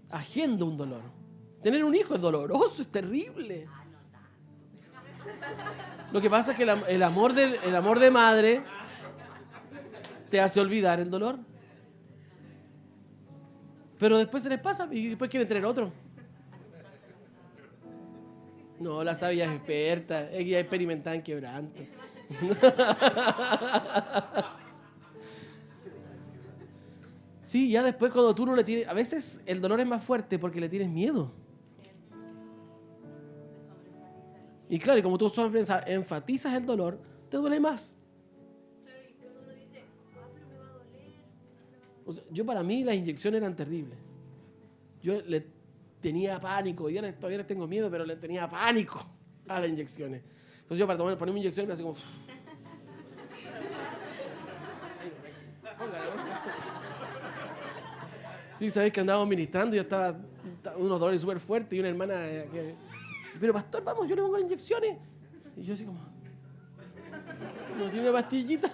Agendo un dolor. Tener un hijo es doloroso, es terrible. Lo que pasa es que el amor de madre te hace olvidar el dolor. Pero después se les pasa y después quieren tener otro. No, la sabia es experta, ella es experimentada en quebranto. Sí, ya después cuando tú no le tienes... A veces el dolor es más fuerte porque le tienes miedo. Y claro, y como tú enfatizas el dolor, te duele más. Claro, y cuando uno dice, pero me va a doler. O sea, para mí las inyecciones eran terribles. Yo le tenía pánico, y todavía les tengo miedo, pero le tenía pánico a las inyecciones. Entonces yo para ponerme inyecciones me hacía como... Sí, sabéis que andábamos ministrando y yo estaba unos dolores súper fuertes y una hermana que... Pero pastor, vamos, yo le pongo las inyecciones. Y yo así como... ¿No tiene una pastillita?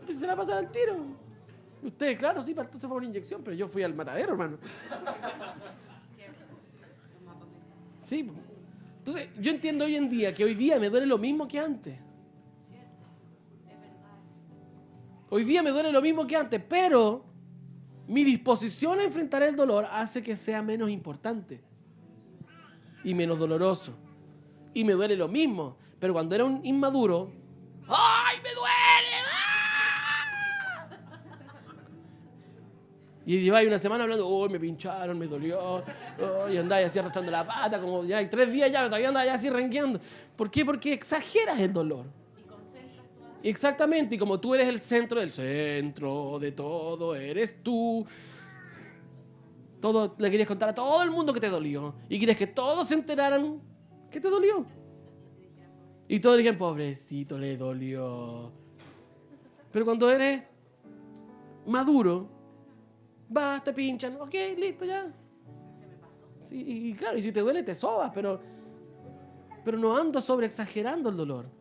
Pues se la pasa al tiro. Ustedes, claro, sí, pastor se fue una inyección, pero yo fui al matadero, hermano. Sí. Entonces, yo entiendo hoy en día que hoy día me duele lo mismo que antes. Hoy día me duele lo mismo que antes, pero mi disposición a enfrentar el dolor hace que sea menos importante y menos doloroso. Y me duele lo mismo, pero cuando era un inmaduro, ¡ay, me duele! ¡Ah! Y lleváis una semana hablando, ¡oh, me pincharon, me dolió! Oh, y andáis así arrastrando la pata, como ya hay 3 días ya, todavía andáis así rengueando. ¿Por qué? Porque exageras el dolor. Exactamente, y como tú eres el centro de todo, eres tú. Todo le querías contar a todo el mundo que te dolió. Y quieres que todos se enteraran que te dolió. Y todos dijeron, pobrecito, le dolió. Pero cuando eres maduro, vas, te pinchan, ok, listo, ya. Sí, y claro, y si te duele, te sobas, pero no ando sobre exagerando el dolor.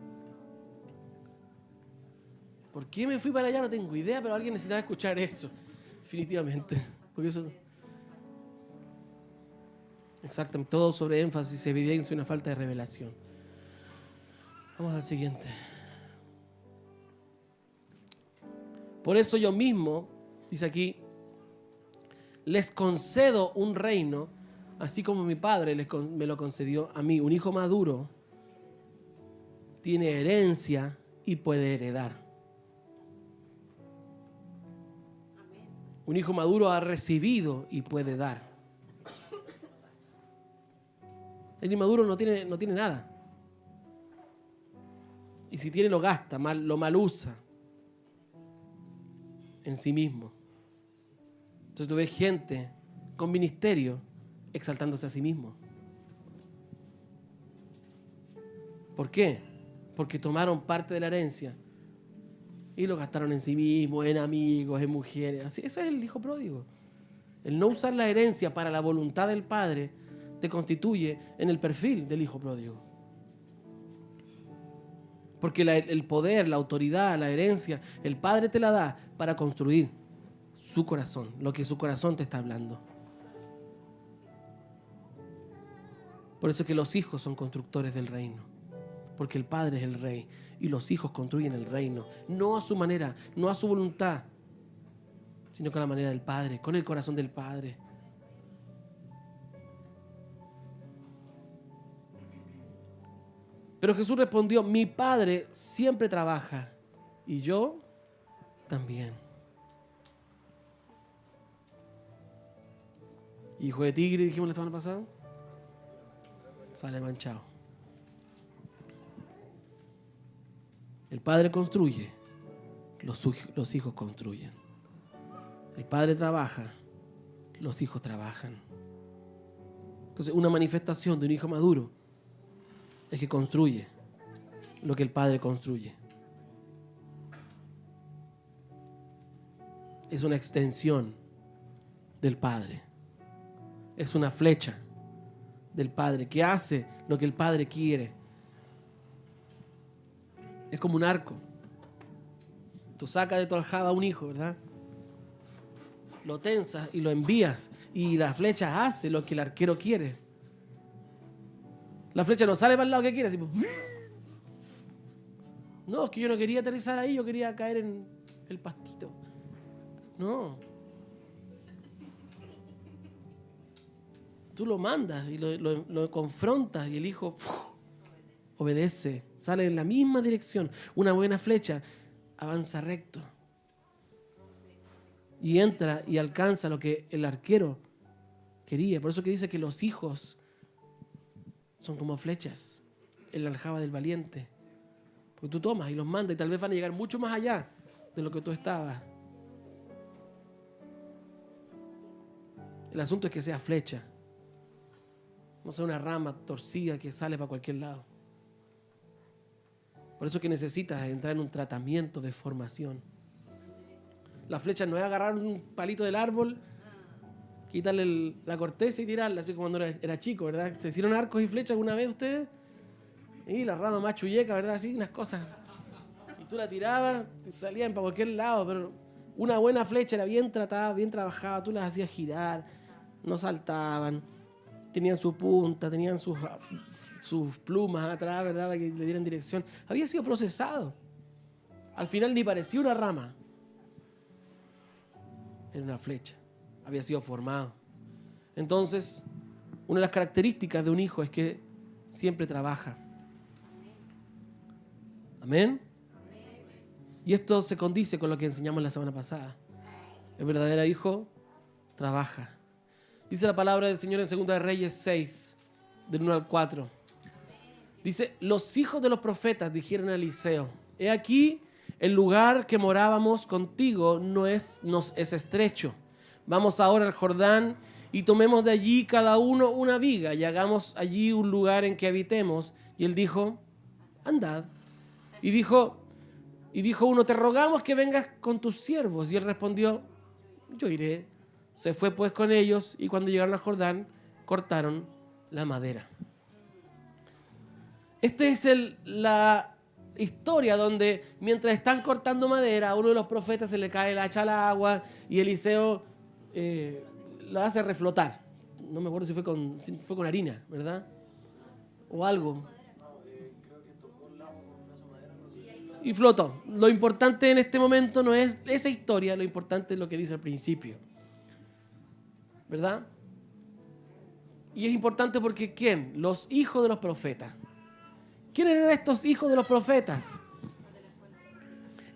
¿Por qué me fui para allá? No tengo idea, pero alguien necesitaba escuchar eso. Definitivamente. Porque eso... Exactamente. Todo sobre énfasis evidencia una falta de revelación. Vamos al siguiente. Por eso yo mismo, dice aquí, les concedo un reino, así como mi padre me lo concedió a mí. Un hijo maduro tiene herencia y puede heredar. Un hijo maduro ha recibido y puede dar. El inmaduro no tiene nada. Y si tiene, lo gasta, lo mal usa en sí mismo. Entonces tú ves gente con ministerio exaltándose a sí mismo. ¿Por qué? Porque tomaron parte de la herencia y lo gastaron en sí mismo, en amigos, en mujeres. Así, eso es el hijo pródigo. El no usar la herencia para la voluntad del Padre te constituye en el perfil del hijo pródigo. Porque el poder, la autoridad, la herencia, el Padre te la da para construir su corazón, lo que su corazón te está hablando. Por eso es que los hijos son constructores del reino. Porque el Padre es el Rey y los hijos construyen el reino. No a su manera, no a su voluntad, sino con la manera del Padre, con el corazón del Padre. Pero Jesús respondió, mi Padre siempre trabaja y yo también. Hijo de tigre, dijimos la semana pasada, sale manchado. El Padre construye, los hijos construyen. El Padre trabaja, los hijos trabajan. Entonces, una manifestación de un hijo maduro es que construye lo que el Padre construye. Es una extensión del Padre. Es una flecha del Padre que hace lo que el Padre quiere. Es como un arco. Tú sacas de tu aljaba a un hijo, ¿verdad? Lo tensas y lo envías y la flecha hace lo que el arquero quiere. La flecha no sale para el lado que quiere. Así, no, es que yo no quería aterrizar ahí, yo quería caer en el pastito. No. Tú lo mandas y lo confrontas y el hijo obedece, sale en la misma dirección. Una buena flecha avanza recto y entra y alcanza lo que el arquero quería. Por eso que dice que los hijos son como flechas en la aljaba del valiente. Porque tú tomas y los mandas y tal vez van a llegar mucho más allá de lo que tú estabas. El asunto es que sea flecha. No sea una rama torcida que sale para cualquier lado. Por eso que necesitas entrar en un tratamiento de formación. La flecha no es agarrar un palito del árbol, quitarle la corteza y tirarla, así como cuando era chico, ¿verdad? ¿Se hicieron arcos y flechas alguna vez ustedes? Y la rama más chuyeca, ¿verdad? Así, unas cosas. Y tú la tirabas y salían para cualquier lado, pero una buena flecha era bien tratada, bien trabajada, tú las hacías girar, no saltaban, tenían su punta, tenían sus plumas atrás, ¿verdad? Para que le dieran dirección. Había sido procesado. Al final ni parecía una rama. Era una flecha. Había sido formado. Entonces, una de las características de un hijo es que siempre trabaja. Amén. Y esto se condice con lo que enseñamos la semana pasada. El verdadero hijo trabaja. Dice la palabra del Señor en 2 de Reyes 6, del 1 al 4. Dice, los hijos de los profetas dijeron a Eliseo, he aquí, el lugar que morábamos contigo nos es estrecho. Vamos ahora al Jordán y tomemos de allí cada uno una viga y hagamos allí un lugar en que habitemos. Y él dijo, andad. Y dijo uno, te rogamos que vengas con tus siervos. Y él respondió, yo iré. Se fue pues con ellos y cuando llegaron al Jordán, cortaron la madera. Esta es la historia donde mientras están cortando madera, a uno de los profetas se le cae el hacha al agua y Eliseo la hace reflotar. No me acuerdo si fue con harina, ¿verdad? O algo. Y flotó. Lo importante en este momento no es esa historia, lo importante es lo que dice al principio. ¿Verdad? Y es importante porque ¿quién? Los hijos de los profetas. ¿Quiénes eran estos hijos de los profetas?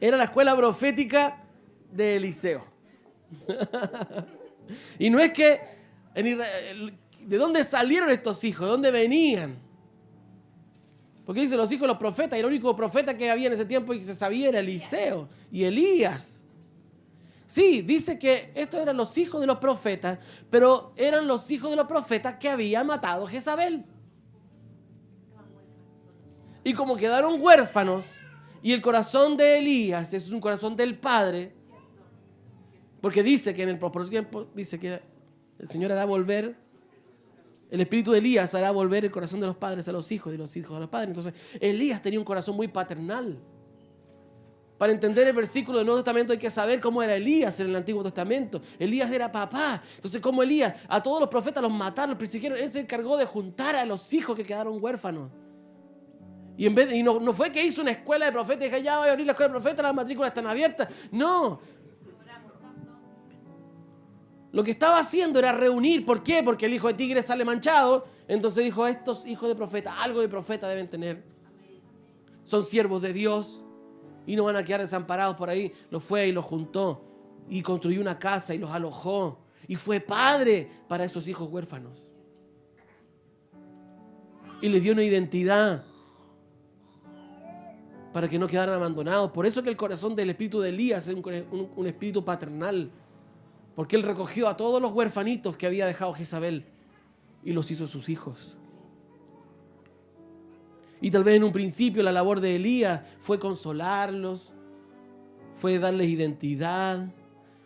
Era la escuela profética de Eliseo. Y no es que en Israel, ¿de dónde salieron estos hijos? ¿De dónde venían? Porque dice los hijos de los profetas, y el único profeta que había en ese tiempo y que se sabía era Eliseo y Elías. Sí, dice que estos eran los hijos de los profetas, pero eran los hijos de los profetas que había matado Jezabel. Y como quedaron huérfanos, y el corazón de Elías es un corazón del Padre, porque dice que en el propio tiempo, dice que el Señor hará volver El espíritu de Elías hará volver el corazón de los padres a los hijos y los hijos a los padres. Entonces, Elías tenía un corazón muy paternal. Para entender el versículo del Nuevo Testamento hay que saber cómo era Elías en el Antiguo Testamento. Elías era papá. Entonces, como Elías, a todos los profetas los mataron, los persiguieron, él se encargó de juntar a los hijos que quedaron huérfanos. Y no fue que hizo una escuela de profetas y dije, ya voy a abrir la escuela de profetas, las matrículas están abiertas. No. Lo que estaba haciendo era reunir. ¿Por qué? Porque el hijo de tigre sale manchado. Entonces dijo, estos hijos de profeta, algo de profeta deben tener. Son siervos de Dios y no van a quedar desamparados por ahí. Los fue y los juntó y construyó una casa y los alojó. Y fue padre para esos hijos huérfanos. Y les dio una identidad para que no quedaran abandonados. Por eso que el corazón del espíritu de Elías es un espíritu paternal. Porque él recogió a todos los huerfanitos que había dejado Jezabel y los hizo sus hijos. Y tal vez en un principio la labor de Elías fue consolarlos, fue darles identidad,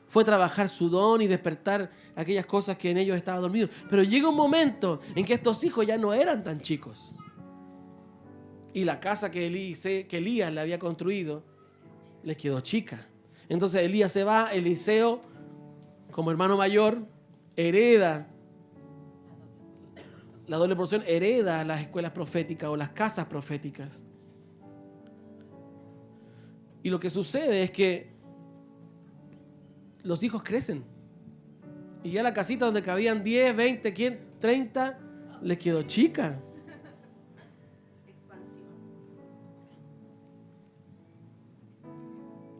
fue trabajar su don y despertar aquellas cosas que en ellos estaban dormidos. Pero llega un momento en que estos hijos ya no eran tan chicos. Y la casa que Elías le había construido les quedó chica. Entonces Elías se va, Eliseo, como hermano mayor, hereda la doble porción, hereda las escuelas proféticas o las casas proféticas. Y lo que sucede es que los hijos crecen. Y ya la casita donde cabían 10, 20, 30, les quedó chica.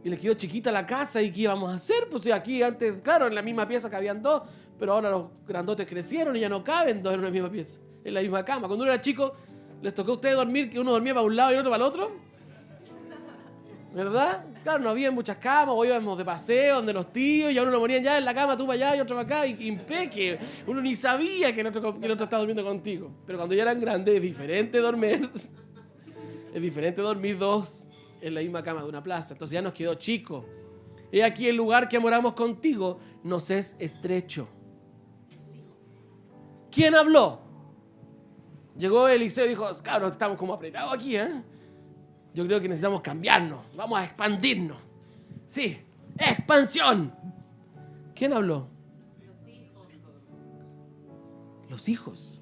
Y les quedó chiquita la casa. ¿Y qué íbamos a hacer? Pues aquí antes, claro, en la misma pieza cabían dos, pero ahora los grandotes crecieron y ya no caben dos en una misma pieza, en la misma cama. Cuando uno era chico, les tocó a ustedes dormir, que uno dormía para un lado y otro para el otro. ¿Verdad? Claro, no había muchas camas, o íbamos de paseo donde los tíos, y a uno lo ponían ya en la cama, tú para allá y otro para acá, y impeque. Uno ni sabía que el otro estaba durmiendo contigo. Pero cuando ya eran grandes, es diferente dormir. Es diferente dormir dos en la misma cama de una plaza. Entonces ya nos quedó chico. He aquí el lugar que moramos contigo nos es estrecho. ¿Quién habló? Llegó Eliseo y dijo, claro, estamos como apretados aquí, ¿eh? Yo creo que necesitamos cambiarnos. Vamos a expandirnos. Sí, expansión. ¿Quién habló? Los hijos.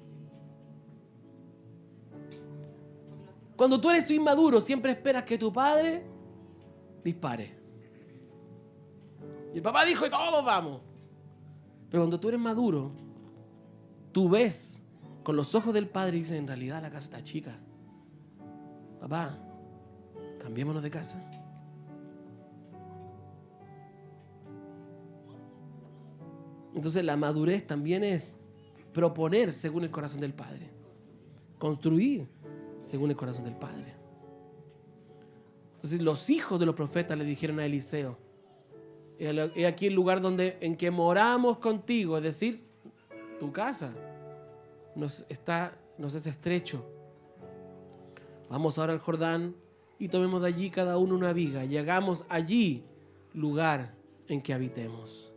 Cuando tú eres inmaduro, siempre esperas que tu padre dispare. Y el papá dijo, y todos vamos. Pero cuando tú eres maduro, tú ves con los ojos del padre y dices, en realidad la casa está chica. Papá, cambiémonos de casa. Entonces la madurez también es proponer según el corazón del Padre. Construir según el corazón del Padre. Entonces los hijos de los profetas le dijeron a Eliseo, he aquí el lugar en que moramos contigo, es decir, tu casa nos es estrecho. Vamos ahora al Jordán y tomemos de allí cada uno una viga y hagamos allí lugar en que habitemos.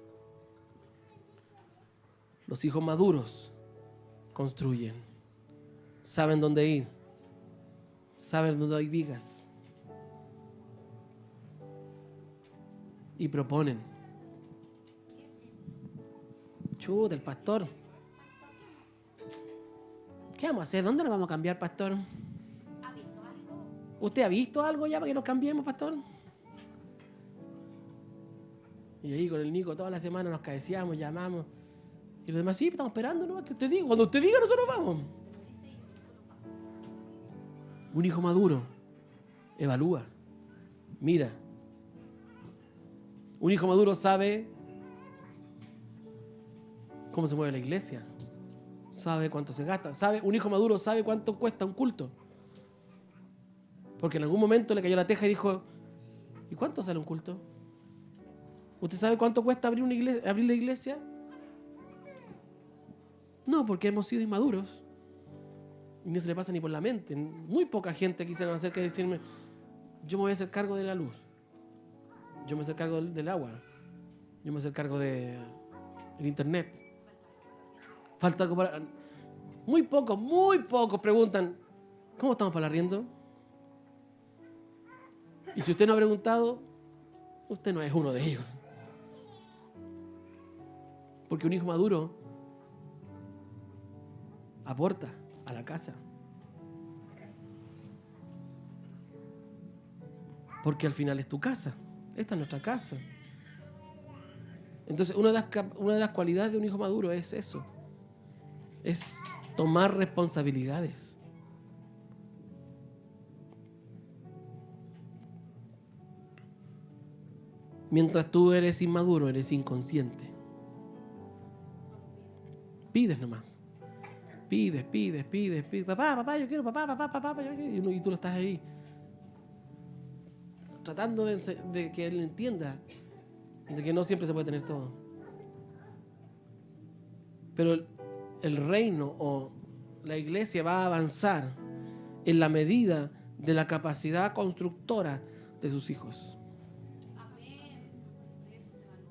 Los hijos maduros construyen, saben dónde ir, saben dónde hay vigas y proponen. Chuta, el pastor. ¿Qué vamos a hacer? ¿Dónde nos vamos a cambiar, pastor? ¿Usted ha visto algo ya para que nos cambiemos, pastor? Y ahí con el Nico toda la semana nos cabeceamos, llamamos. Y los demás, sí, estamos esperando nomás que usted diga. Cuando usted diga, nosotros vamos. Un hijo maduro evalúa, mira. Un hijo maduro sabe cómo se mueve la iglesia, sabe cuánto se gasta, un hijo maduro sabe cuánto cuesta un culto. Porque en algún momento le cayó la teja y dijo, ¿y cuánto sale un culto? ¿Usted sabe cuánto cuesta abrir la iglesia? No, porque hemos sido inmaduros. Y no se le pasa ni por la mente. Muy poca gente quisiera hacer que decirme, yo me voy a hacer cargo de la luz. Yo me voy a hacer cargo del agua. Yo me voy a hacer cargo del internet. Falta algo para... Muy pocos preguntan, ¿cómo estamos para el arriendo? Y si usted no ha preguntado, usted no es uno de ellos. Porque un hijo maduro aporta a la casa. Porque al final es tu casa. Esta es nuestra casa. Entonces, una de las cualidades de un hijo maduro es eso. Es tomar responsabilidades. Mientras tú eres inmaduro, eres inconsciente. Pides nomás. Pides. Papá, yo quiero, papá, yo quiero. Y tú lo estás ahí. Tratando de que él entienda de que no siempre se puede tener todo. Pero el reino o la iglesia va a avanzar en la medida de la capacidad constructora de sus hijos. Amén. De eso se valora.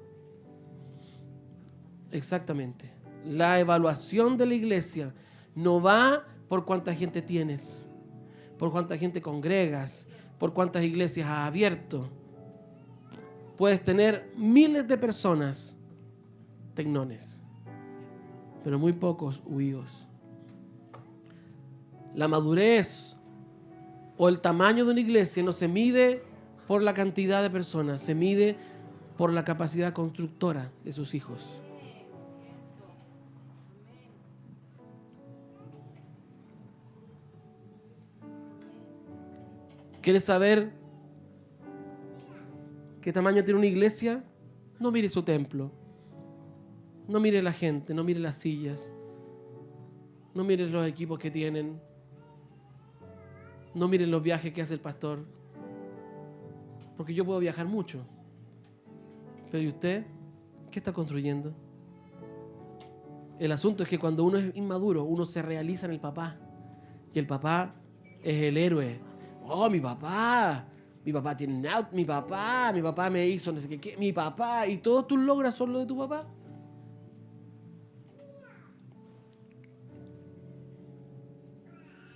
Exactamente. La evaluación de la iglesia no va por cuánta gente tienes, por cuánta gente congregas, por cuántas iglesias has abierto. Puedes tener miles de personas tecnones, pero muy pocos huíos. La madurez o el tamaño de una iglesia no se mide por la cantidad de personas, se mide por la capacidad constructora de sus hijos. ¿Quieres saber qué tamaño tiene una iglesia? No mire su templo. No mire la gente, no mire las sillas. No mire los equipos que tienen. No mire los viajes que hace el pastor. Porque yo puedo viajar mucho. Pero ¿y usted? ¿Qué está construyendo? El asunto es que cuando uno es inmaduro, uno se realiza en el papá. Y el papá es el héroe. Oh, mi papá tiene un auto, mi papá me hizo no sé qué, mi papá, y todos tus logros son los de tu papá.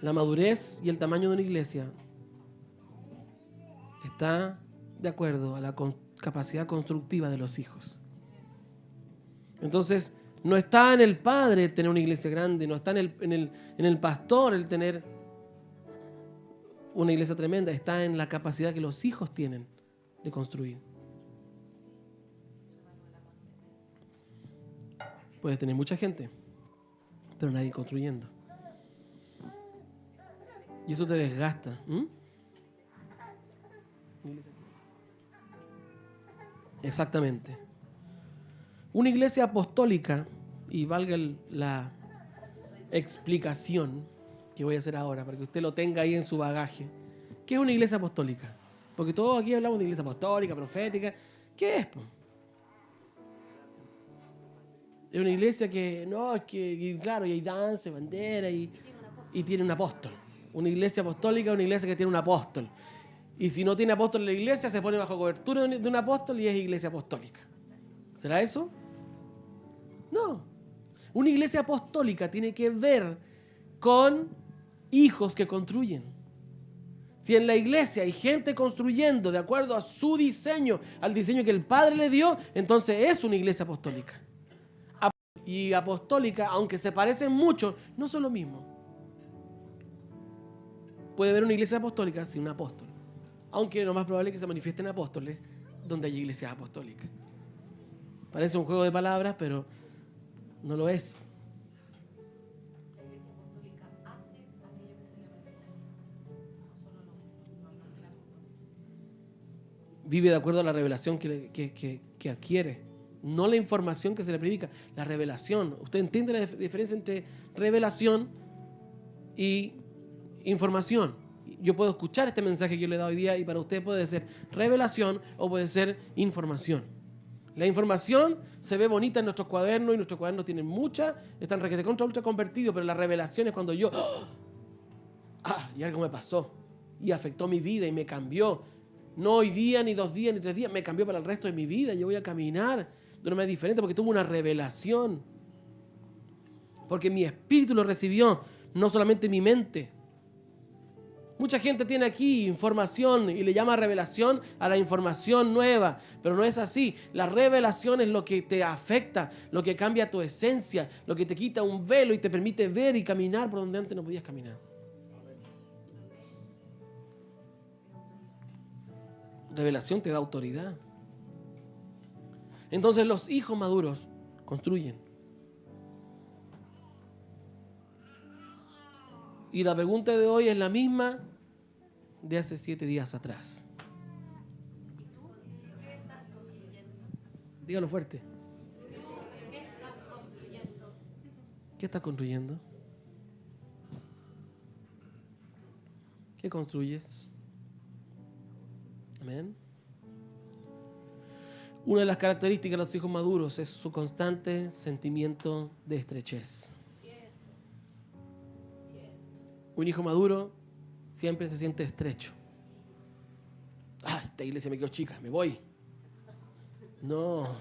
La madurez y el tamaño de una iglesia está de acuerdo a la capacidad constructiva de los hijos. Entonces, no está en el padre tener una iglesia grande, no está en el pastor el tener una iglesia tremenda, está en la capacidad que los hijos tienen de construir. Puedes tener mucha gente, pero nadie construyendo. Y eso te desgasta. Exactamente. Una iglesia apostólica, y valga la explicación que voy a hacer ahora, para que usted lo tenga ahí en su bagaje. ¿Qué es una iglesia apostólica? Porque todos aquí hablamos de iglesia apostólica, profética. ¿Qué es? Es una iglesia que, claro, y hay danza, bandera, y tiene un apóstol. Una iglesia apostólica es una iglesia que tiene un apóstol. Y si no tiene apóstol en la iglesia, se pone bajo cobertura de un apóstol y es iglesia apostólica. ¿Será eso? No. Una iglesia apostólica tiene que ver con hijos que construyen. Si en la iglesia hay gente construyendo de acuerdo a su diseño, al diseño que el Padre le dio, entonces es una iglesia apostólica. Y apostólica, aunque se parecen mucho, no son lo mismo. Puede haber una iglesia apostólica sin un apóstol. Aunque lo más probable es que se manifiesten apóstoles donde hay iglesias apostólicas. Parece un juego de palabras, pero no lo es. La iglesia apostólica hace aquello que se le revela. No solo lo hace la apostólica. Vive de acuerdo a la revelación que adquiere. No la información que se le predica, la revelación. ¿Usted entiende la diferencia entre revelación y información? Yo puedo escuchar este mensaje que yo le he dado hoy día y para usted puede ser revelación o puede ser información. La información se ve bonita en nuestros cuadernos y nuestros cuadernos tienen mucha, están requete contra ultra convertidos, pero la revelación es cuando yo, y algo me pasó y afectó mi vida y me cambió. No hoy día, ni 2 días, ni 3 días, me cambió para el resto de mi vida. Yo voy a caminar de una manera diferente porque tuve una revelación. porque mi espíritu lo recibió, no solamente mi mente. Mucha gente tiene aquí información y le llama revelación a la información nueva, pero no es así. La revelación es lo que te afecta, lo que cambia tu esencia, lo que te quita un velo y te permite ver y caminar por donde antes no podías caminar. Revelación te da autoridad. Entonces los hijos maduros construyen. Y la pregunta de hoy es la misma de hace 7 días atrás. ¿Qué estás construyendo? Dígalo fuerte. ¿Qué estás construyendo? ¿Qué estás construyendo? ¿Qué construyes? Amén. Una de las características de los hijos maduros es su constante sentimiento de estrechez. Un hijo maduro siempre se siente estrecho. Ah, esta iglesia me quedó chica, me voy. No.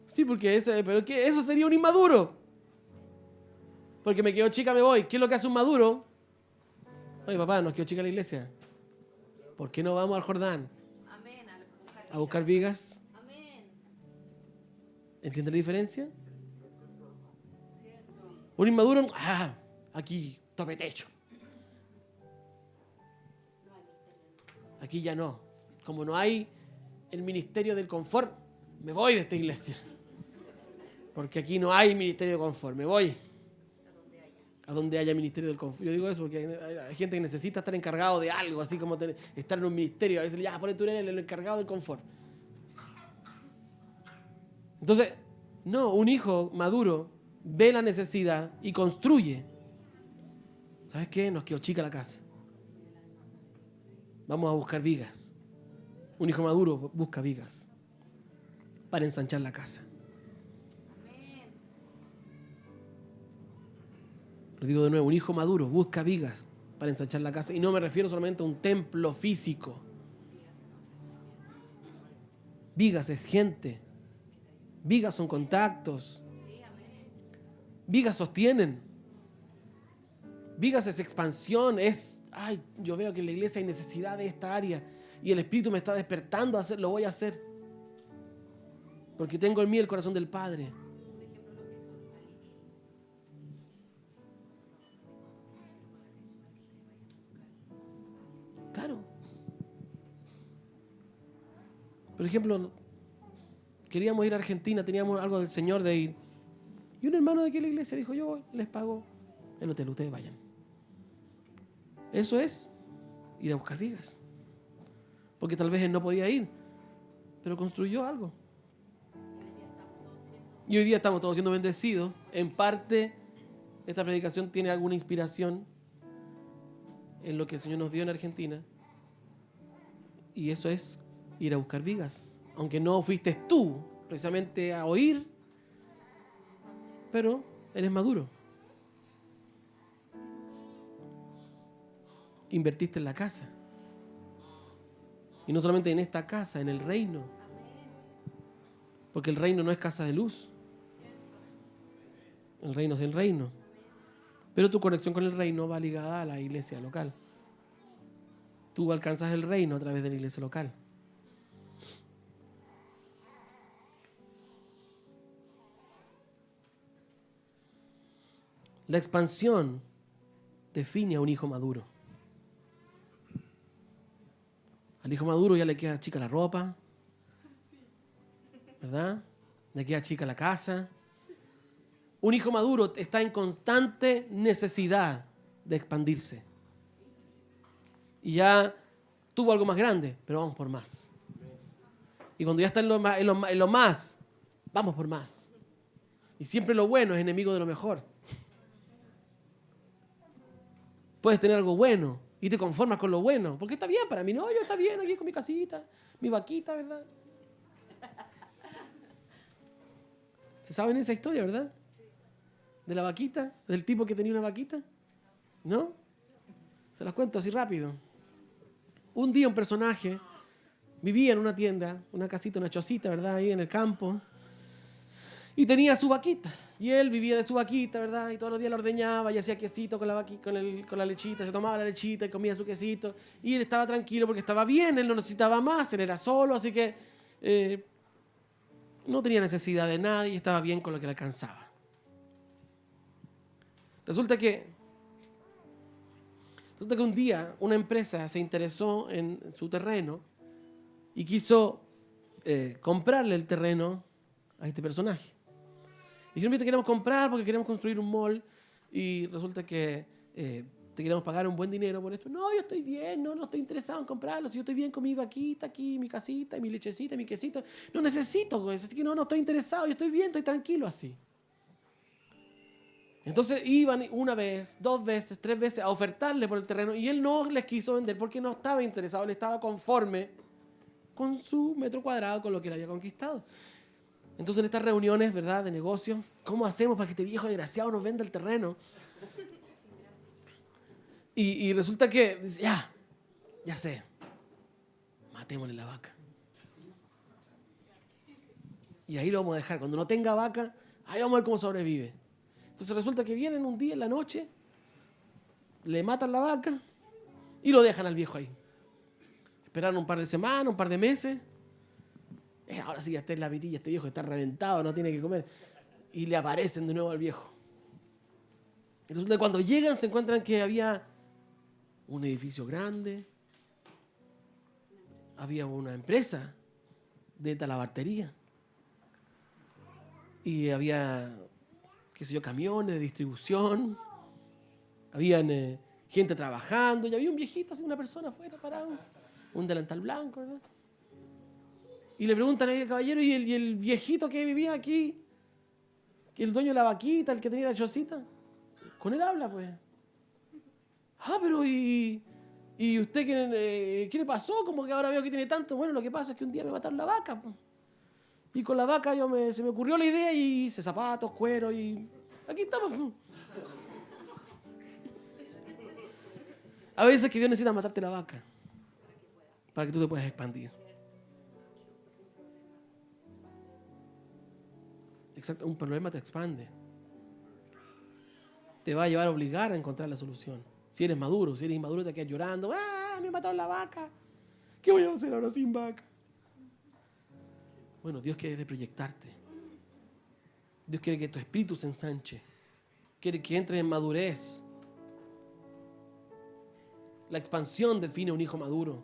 Sí, porque eso sería un inmaduro. Porque me quedó chica, me voy. ¿Qué es lo que hace un maduro? Oye, papá, nos quedó chica la iglesia. ¿Por qué no vamos al Jordán Amén. a buscar vigas? Amén. ¿Entiende la diferencia? Un inmaduro, aquí, tope techo. Aquí ya no. Como no hay el ministerio del confort, me voy de esta iglesia. Porque aquí no hay ministerio de confort, me voy. A donde haya ministerio del confort. Yo digo eso porque hay gente que necesita estar encargado de algo, así como estar en un ministerio. A veces ya, por tú eres el encargado del confort. Entonces, no, un hijo maduro ve la necesidad y construye. ¿Sabes qué? Nos quedó chica la casa. Vamos a buscar vigas. Un hijo maduro busca vigas para ensanchar la casa. Lo digo de nuevo, un hijo maduro busca vigas para ensanchar la casa. Y no me refiero solamente a un templo físico. Vigas es gente. Vigas son contactos. Vigas sostienen. Vigas es expansión. Yo veo que en la iglesia hay necesidad de esta área. Y el Espíritu me está despertando a hacer, lo voy a hacer. Porque tengo en mí el corazón del Padre. Claro. Por ejemplo, queríamos ir a Argentina, teníamos algo del Señor de ir. Y un hermano de aquí en la iglesia dijo, yo les pago el hotel, ustedes vayan. Eso es ir a buscar vigas. Porque tal vez él no podía ir, pero construyó algo. Y hoy día estamos todos siendo bendecidos. En parte, esta predicación tiene alguna inspiración en lo que el Señor nos dio en Argentina. Y eso es ir a buscar vigas. Aunque no fuiste tú precisamente a oír, pero eres maduro. Invertiste en la casa. Y no solamente en esta casa, en el reino. Porque el reino no es casa de luz. El reino es el reino. Pero tu conexión con el reino va ligada a la iglesia local. Tú alcanzas el reino a través de la iglesia local. La expansión define a un hijo maduro. Al hijo maduro ya le queda chica la ropa, ¿verdad? Le queda chica la casa. Un hijo maduro está en constante necesidad de expandirse. Y ya tuvo algo más grande, pero vamos por más. Y cuando ya está en lo más, vamos por más. Y siempre lo bueno es enemigo de lo mejor. Puedes tener algo bueno y te conformas con lo bueno, porque está bien para mí. No, yo está bien aquí con mi casita, mi vaquita, ¿verdad? ¿Se saben esa historia, verdad? De la vaquita, del tipo que tenía una vaquita. ¿No? Se las cuento así rápido. Un día un personaje vivía en una tienda, una casita, una chocita, ¿verdad? Ahí en el campo. Y tenía su vaquita. Y él vivía de su vaquita, ¿verdad? Y todos los días la ordeñaba y hacía quesito con la lechita. Se tomaba la lechita y comía su quesito. Y él estaba tranquilo porque estaba bien. Él no necesitaba más. Él era solo. Así que no tenía necesidad de nadie. Y estaba bien con lo que le alcanzaba. Resulta que un día una empresa se interesó en su terreno y quiso comprarle el terreno a este personaje. Y dijeron, te queremos comprar porque queremos construir un mall y resulta que te queremos pagar un buen dinero por esto. No, yo estoy bien, no estoy interesado en comprarlo. Si yo estoy bien con mi vaquita aquí, mi casita, mi lechecita, mi quesito, no necesito, pues, así que no estoy interesado, yo estoy bien, estoy tranquilo así. Entonces iban una vez, 2 veces, 3 veces a ofertarle por el terreno y él no les quiso vender porque no estaba interesado, él estaba conforme con su metro cuadrado, con lo que él había conquistado. Entonces en estas reuniones, ¿verdad?, de negocios, ¿cómo hacemos para que este viejo desgraciado nos venda el terreno? Y resulta que dice, ya sé, matémosle la vaca. Y ahí lo vamos a dejar. Cuando no tenga vaca, ahí vamos a ver cómo sobrevive. Entonces resulta que vienen un día en la noche, le matan la vaca y lo dejan al viejo ahí. Esperaron un par de semanas, un par de meses. Ahora sí ya está en la vitilla, este viejo está reventado, no tiene que comer. Y le aparecen de nuevo al viejo. Y resulta que cuando llegan se encuentran que había un edificio grande, había una empresa de talabartería y había, qué sé yo, camiones de distribución, habían gente trabajando y había un viejito, así una persona afuera parado, un delantal blanco, ¿verdad? Y le preguntan al caballero, ¿y el viejito que vivía aquí? Que el dueño de la vaquita, el que tenía la chocita. Con él habla, pues. Pero ¿y usted qué le pasó? Como que ahora veo que tiene tanto. Bueno, lo que pasa es que un día me mataron la vaca, pues. Y con la vaca se me ocurrió la idea y hice zapatos, cuero y aquí estamos. Pues. A veces que Dios necesita matarte la vaca para que tú te puedas expandir. Exacto, un problema te expande. Te va a llevar a obligar a encontrar la solución. Si eres inmaduro te quedas llorando. Me mataron la vaca. ¿Qué voy a hacer ahora sin vaca? Bueno, Dios quiere proyectarte. Dios quiere que tu espíritu se ensanche. Quiere que entres en madurez. La expansión define un hijo maduro.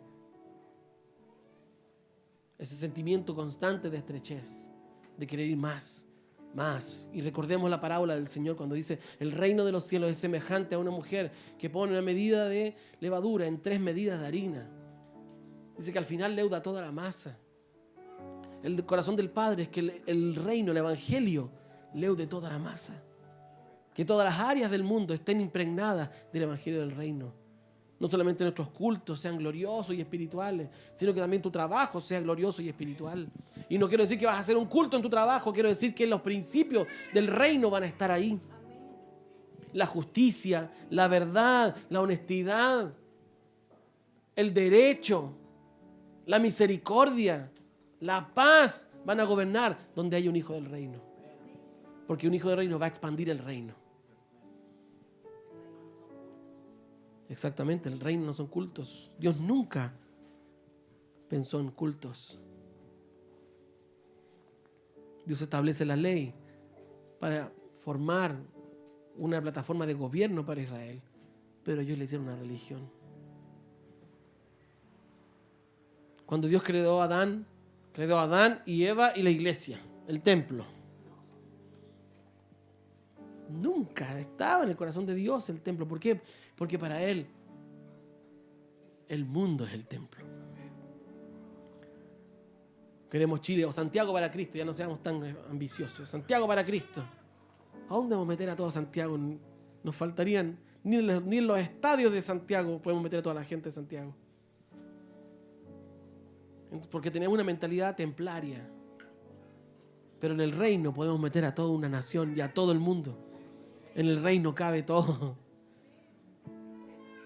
Ese sentimiento constante de estrechez, de querer ir más. Y recordemos la parábola del Señor cuando dice, el reino de los cielos es semejante a una mujer que pone una medida de levadura en 3 medidas de harina. Dice que al final leuda toda la masa. El corazón del Padre es que el reino, el evangelio, leude toda la masa. Que todas las áreas del mundo estén impregnadas del evangelio del reino. No solamente nuestros cultos sean gloriosos y espirituales, sino que también tu trabajo sea glorioso y espiritual. Y no quiero decir que vas a hacer un culto en tu trabajo, quiero decir que los principios del reino van a estar ahí. La justicia, la verdad, la honestidad, el derecho, la misericordia, la paz van a gobernar donde hay un hijo del reino. Porque un hijo del reino va a expandir el reino. Exactamente, el reino no son cultos. Dios nunca pensó en cultos. Dios establece la ley para formar una plataforma de gobierno para Israel, pero ellos le hicieron una religión. Cuando Dios creó a Adán y Eva y la iglesia, el templo. Nunca estaba en el corazón de Dios el templo. ¿Por qué? Porque para Él el mundo es el templo. Queremos Chile o Santiago para Cristo, ya no seamos tan ambiciosos. Santiago para Cristo. ¿A dónde vamos a meter a todo Santiago? Nos faltarían, ni en los estadios de Santiago podemos meter a toda la gente de Santiago. Porque tenemos una mentalidad templaria. Pero en el reino podemos meter a toda una nación y a todo el mundo. En el reino cabe todo.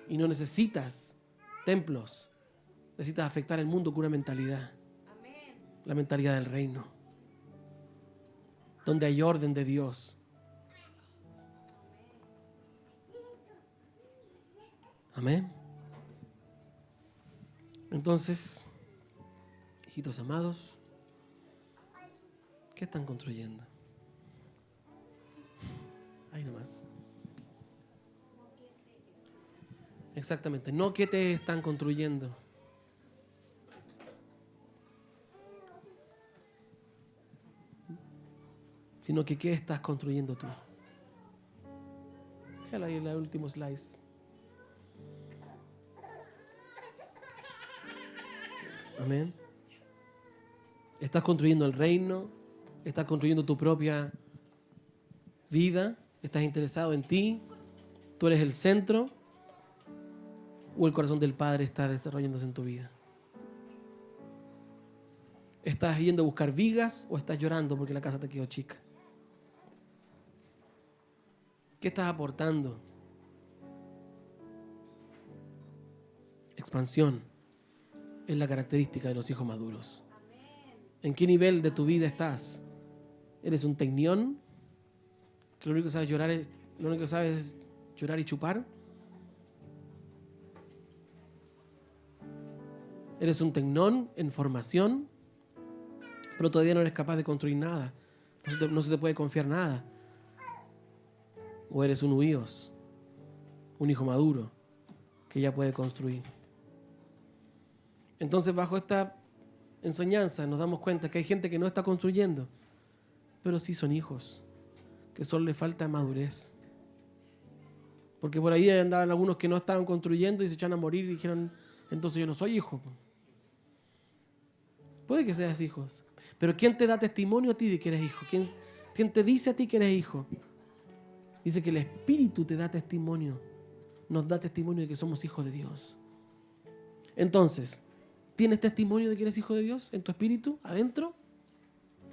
Y no necesitas templos. Necesitas afectar el mundo con una mentalidad. La mentalidad del reino. donde hay orden de Dios. Amén. Entonces, hijitos amados, ¿qué están construyendo? Ahí nomás. Exactamente, no qué te están construyendo. Sino que qué estás construyendo tú. Déjala ahí en el último slice. Amén. Estás construyendo el reino, estás construyendo tu propia vida, estás interesado en ti, tú eres el centro, o el corazón del Padre está desarrollándose en tu vida. ¿Estás yendo a buscar vigas o estás llorando porque la casa te quedó chica? ¿Qué estás aportando? Expansión es la característica de los hijos maduros. ¿En qué nivel de tu vida estás? ¿Eres un tecnión? ¿Que lo único que sabes es llorar y chupar? ¿Eres un tecnón en formación? Pero todavía no eres capaz de construir nada. No se te puede confiar nada. ¿O eres un huíos? Un hijo maduro que ya puede construir. Entonces, bajo esta enseñanza nos damos cuenta que hay gente que no está construyendo, pero sí son hijos, que solo le falta madurez. Porque por ahí andaban algunos que no estaban construyendo y se echaron a morir y dijeron, entonces yo no soy hijo. Puede que seas hijo, pero ¿quién te da testimonio a ti de que eres hijo? ¿Quién te dice a ti que eres hijo? Dice que el Espíritu te da testimonio, nos da testimonio de que somos hijos de Dios. Entonces, ¿tienes testimonio de que eres hijo de Dios en tu espíritu, adentro?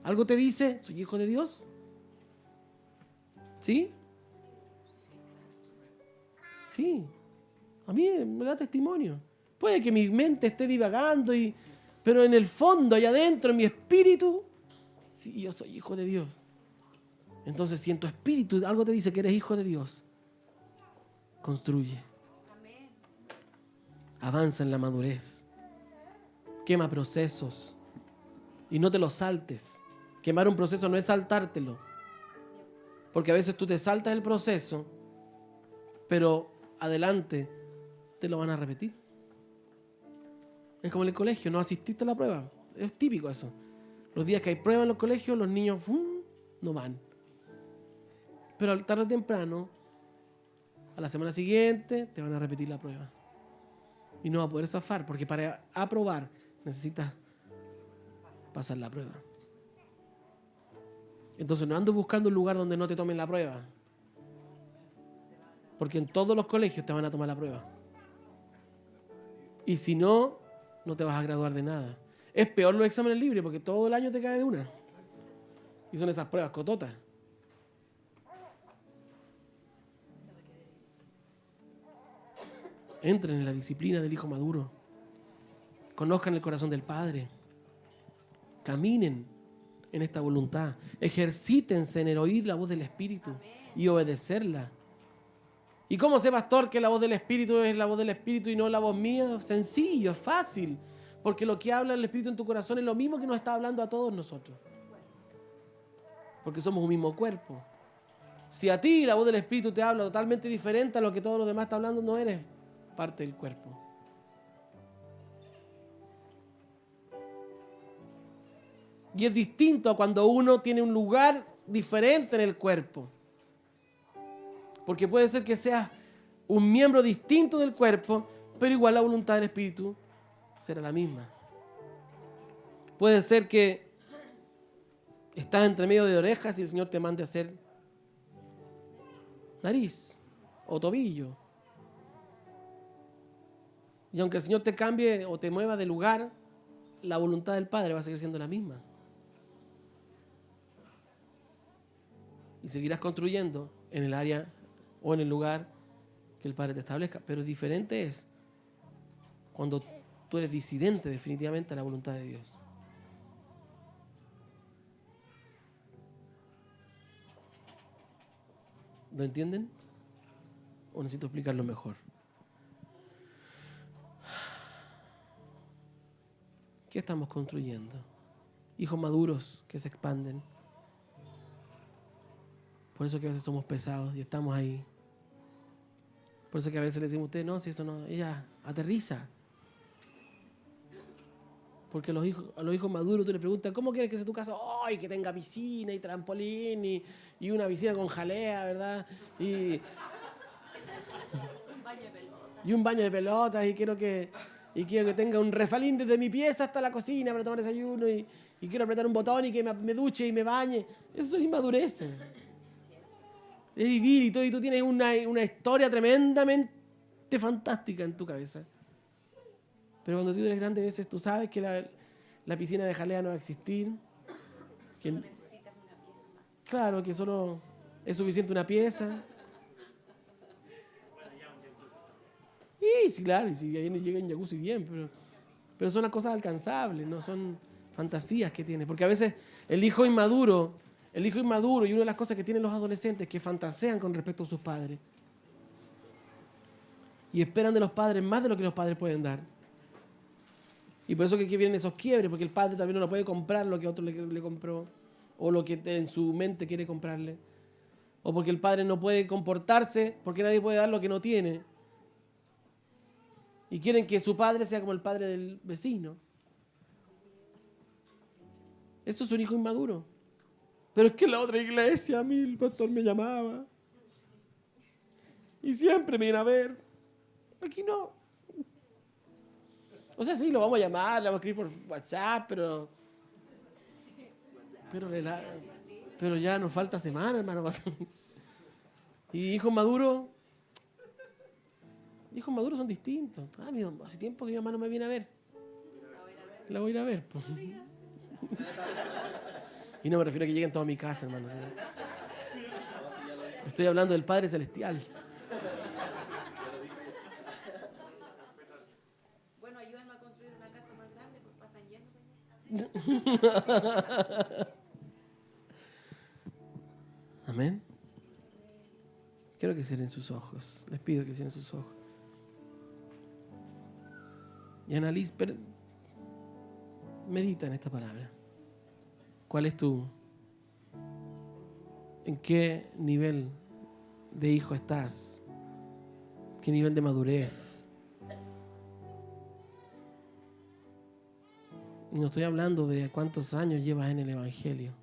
¿Algo te dice, soy hijo de Dios? ¿Sí? Sí. A mí me da testimonio. Puede que mi mente esté divagando, pero en el fondo, allá adentro, en mi espíritu, sí, yo soy hijo de Dios. Entonces, si en tu espíritu algo te dice que eres hijo de Dios, construye. Avanza en la madurez. Quema procesos y no te los saltes. Quemar un proceso no es saltártelo, porque a veces tú te saltas el proceso, pero adelante te lo van a repetir. Es como en el colegio, no asististe a la prueba, es típico eso. Los días que hay prueba en los colegios, los niños no van, pero al tarde o temprano, a la semana siguiente te van a repetir la prueba y no vas a poder zafar, porque para aprobar necesitas pasar la prueba. Entonces no ando buscando un lugar donde no te tomen la prueba, porque en todos los colegios te van a tomar la prueba. Y si no, no te vas a graduar de nada. Es peor los exámenes libres, porque todo el año te cae de una. Y son esas pruebas cototas. Entren en la disciplina del hijo maduro. Conozcan el corazón del Padre. Caminen en esta voluntad. Ejercítense en el oír la voz del Espíritu y obedecerla. ¿Y cómo sé, pastor, que la voz del Espíritu es la voz del Espíritu y no la voz mía? Sencillo, es fácil. Porque lo que habla el Espíritu en tu corazón es lo mismo que nos está hablando a todos nosotros. Porque somos un mismo cuerpo. Si a ti la voz del Espíritu te habla totalmente diferente a lo que todos los demás están hablando, no eres parte del cuerpo. Y es distinto a cuando uno tiene un lugar diferente en el cuerpo. Porque puede ser que seas un miembro distinto del cuerpo, pero igual la voluntad del Espíritu será la misma. Puede ser que estás entre medio de orejas y el Señor te mande a hacer nariz o tobillo. Y aunque el Señor te cambie o te mueva de lugar, la voluntad del Padre va a seguir siendo la misma. Y seguirás construyendo en el área o en el lugar que el Padre te establezca. Pero diferente es cuando tú eres disidente definitivamente a la voluntad de Dios. ¿Lo entienden? ¿O necesito explicarlo mejor? ¿Qué estamos construyendo? Hijos maduros que se expanden. Por eso que a veces somos pesados y estamos ahí. Por eso que a veces le decimos a usted, no, si eso no, ella aterriza. Porque a los hijos maduros tú le preguntas, ¿cómo quieres que sea tu casa? ¡Ay, que tenga piscina y trampolín y una piscina con jalea, ¿verdad? Y un baño de pelotas y quiero que tenga un refalín desde mi pieza hasta la cocina para tomar desayuno y quiero apretar un botón y que me duche y me bañe. Eso es inmadurez. Es vivir y tú tienes una historia tremendamente fantástica en tu cabeza. Pero cuando tú eres grande, a veces tú sabes que la piscina de jalea no va a existir. Que, Solo necesitas una pieza más. claro, que solo es suficiente una pieza. Y sí, claro, y si ahí no llega un jacuzzi bien, pero son las cosas alcanzables, no son fantasías que tiene. Porque a veces el hijo inmaduro y una de las cosas que tienen los adolescentes es que fantasean con respecto a sus padres. Y esperan de los padres más de lo que los padres pueden dar. Y por eso que vienen esos quiebres, porque el padre también no puede comprar lo que otro le compró, o lo que en su mente quiere comprarle. O porque el padre no puede comportarse, porque nadie puede dar lo que no tiene. Y quieren que su padre sea como el padre del vecino. Eso es un hijo inmaduro. Pero es que en la otra iglesia a mí el pastor me llamaba. Y siempre me iban a ver. Aquí no. O sea, sí, lo vamos a llamar, le vamos a escribir por WhatsApp, pero ya nos falta semana, hermano. Y hijos maduros son distintos. Hace tiempo que mi mamá no me viene a ver. La voy a ir a ver. Pues. Y no me refiero a que lleguen todos a mi casa, hermano. Estoy hablando del Padre Celestial. Bueno, ayúdenme a construir una casa más grande, pues pasan yendo. Amén. Quiero que cierren sus ojos. Les pido que cierren sus ojos. Y medita en esta palabra. ¿Cuál es en qué nivel de hijo estás? ¿Qué nivel de madurez? No estoy hablando de cuántos años llevas en el Evangelio.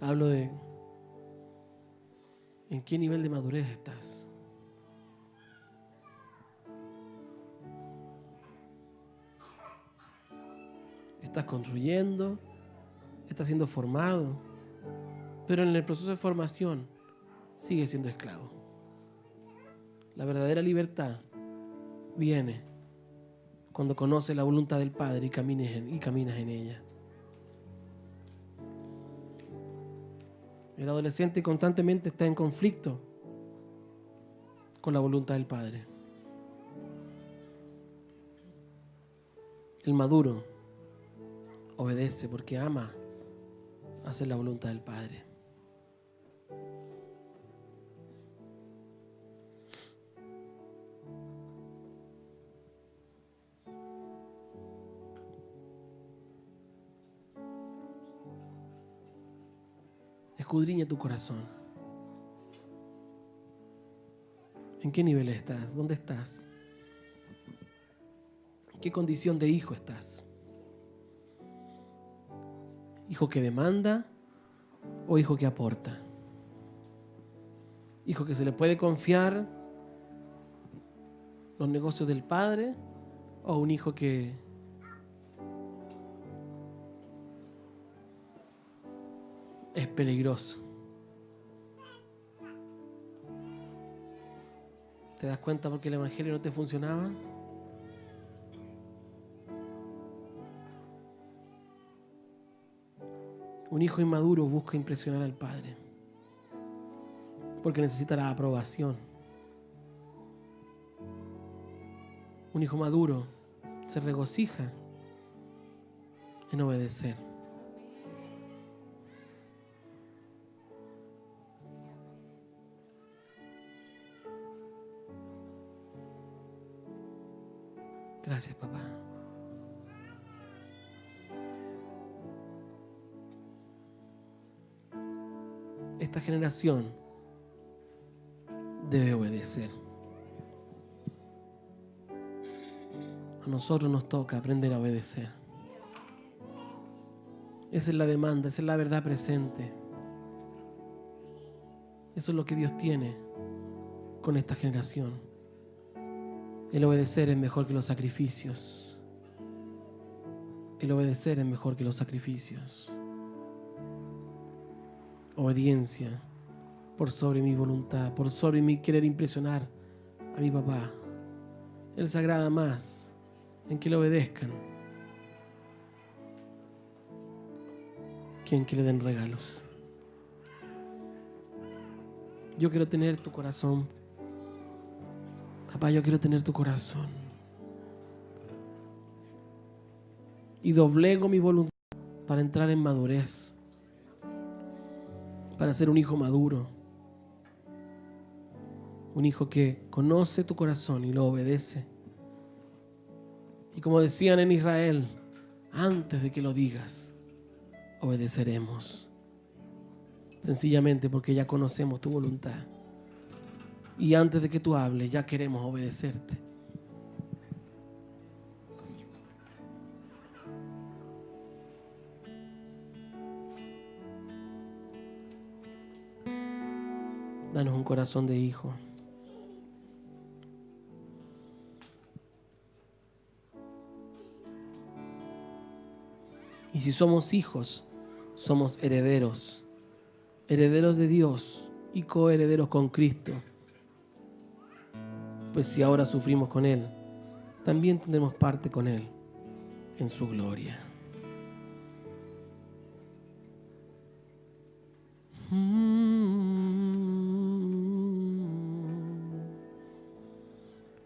Hablo de en qué nivel de madurez estás. Estás construyendo, estás siendo formado, pero en el proceso de formación sigues siendo esclavo. La verdadera libertad viene cuando conoces la voluntad del Padre y caminas en ella. El adolescente constantemente está en conflicto con la voluntad del Padre. El maduro obedece porque ama hacer la voluntad del Padre. Escudriña tu corazón. ¿En qué nivel estás? ¿Dónde estás? ¿En qué condición de hijo estás? ¿Hijo que demanda o hijo que aporta? ¿Hijo que se le puede confiar los negocios del padre o un hijo que es peligroso? ¿Te das cuenta por qué el evangelio no te funcionaba? Un hijo inmaduro busca impresionar al padre porque necesita la aprobación. Un hijo maduro se regocija en obedecer. Gracias, papá. Esta generación debe obedecer. A nosotros nos toca aprender a obedecer. Esa es la demanda, esa es la verdad presente. Eso es lo que Dios tiene con esta generación. El obedecer es mejor que los sacrificios. El obedecer es mejor que los sacrificios. Obediencia por sobre mi voluntad, por sobre mi querer impresionar a mi papá. Él se agrada más en que le obedezcan que en que le den regalos. Yo quiero tener tu corazón. Papá, yo quiero tener tu corazón. Y doblego mi voluntad para entrar en madurez. Para ser un hijo maduro. Un hijo que conoce tu corazón y lo obedece. Y como decían en Israel, antes de que lo digas, obedeceremos. Sencillamente porque ya conocemos tu voluntad. Y antes de que tú hables, ya queremos obedecerte. Danos un corazón de hijo. Y si somos hijos, somos herederos. Herederos de Dios y coherederos con Cristo. Pues si ahora sufrimos con Él, también tendremos parte con Él en su gloria.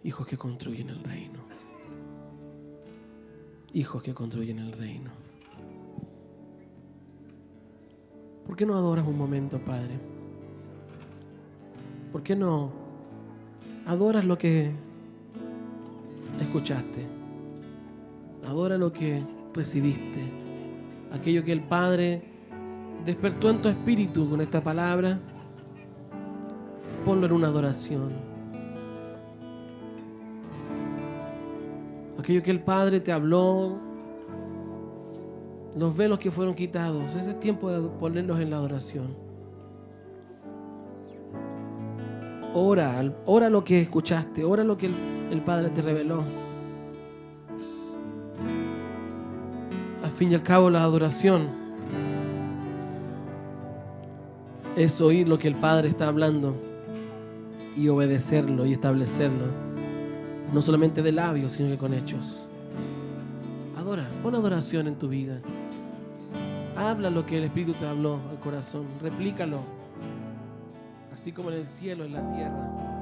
Hijos que construyen el reino. Hijos que construyen el reino. ¿Por qué no adoras un momento, Padre? ¿Por qué no adoras lo que escuchaste? Adora lo que recibiste. Aquello que el Padre despertó en tu espíritu con esta palabra. Ponlo en una adoración. Aquello que el Padre te habló, los velos que fueron quitados, ese es tiempo de ponerlos en la adoración. Ora lo que escuchaste, ora lo que el Padre te reveló. Al fin y al cabo, la adoración es oír lo que el Padre está hablando y obedecerlo y establecerlo. No solamente de labios, sino que con hechos. Adora, pon adoración en tu vida. Habla lo que el Espíritu te habló al corazón. Replícalo. Así como en el cielo, en la tierra.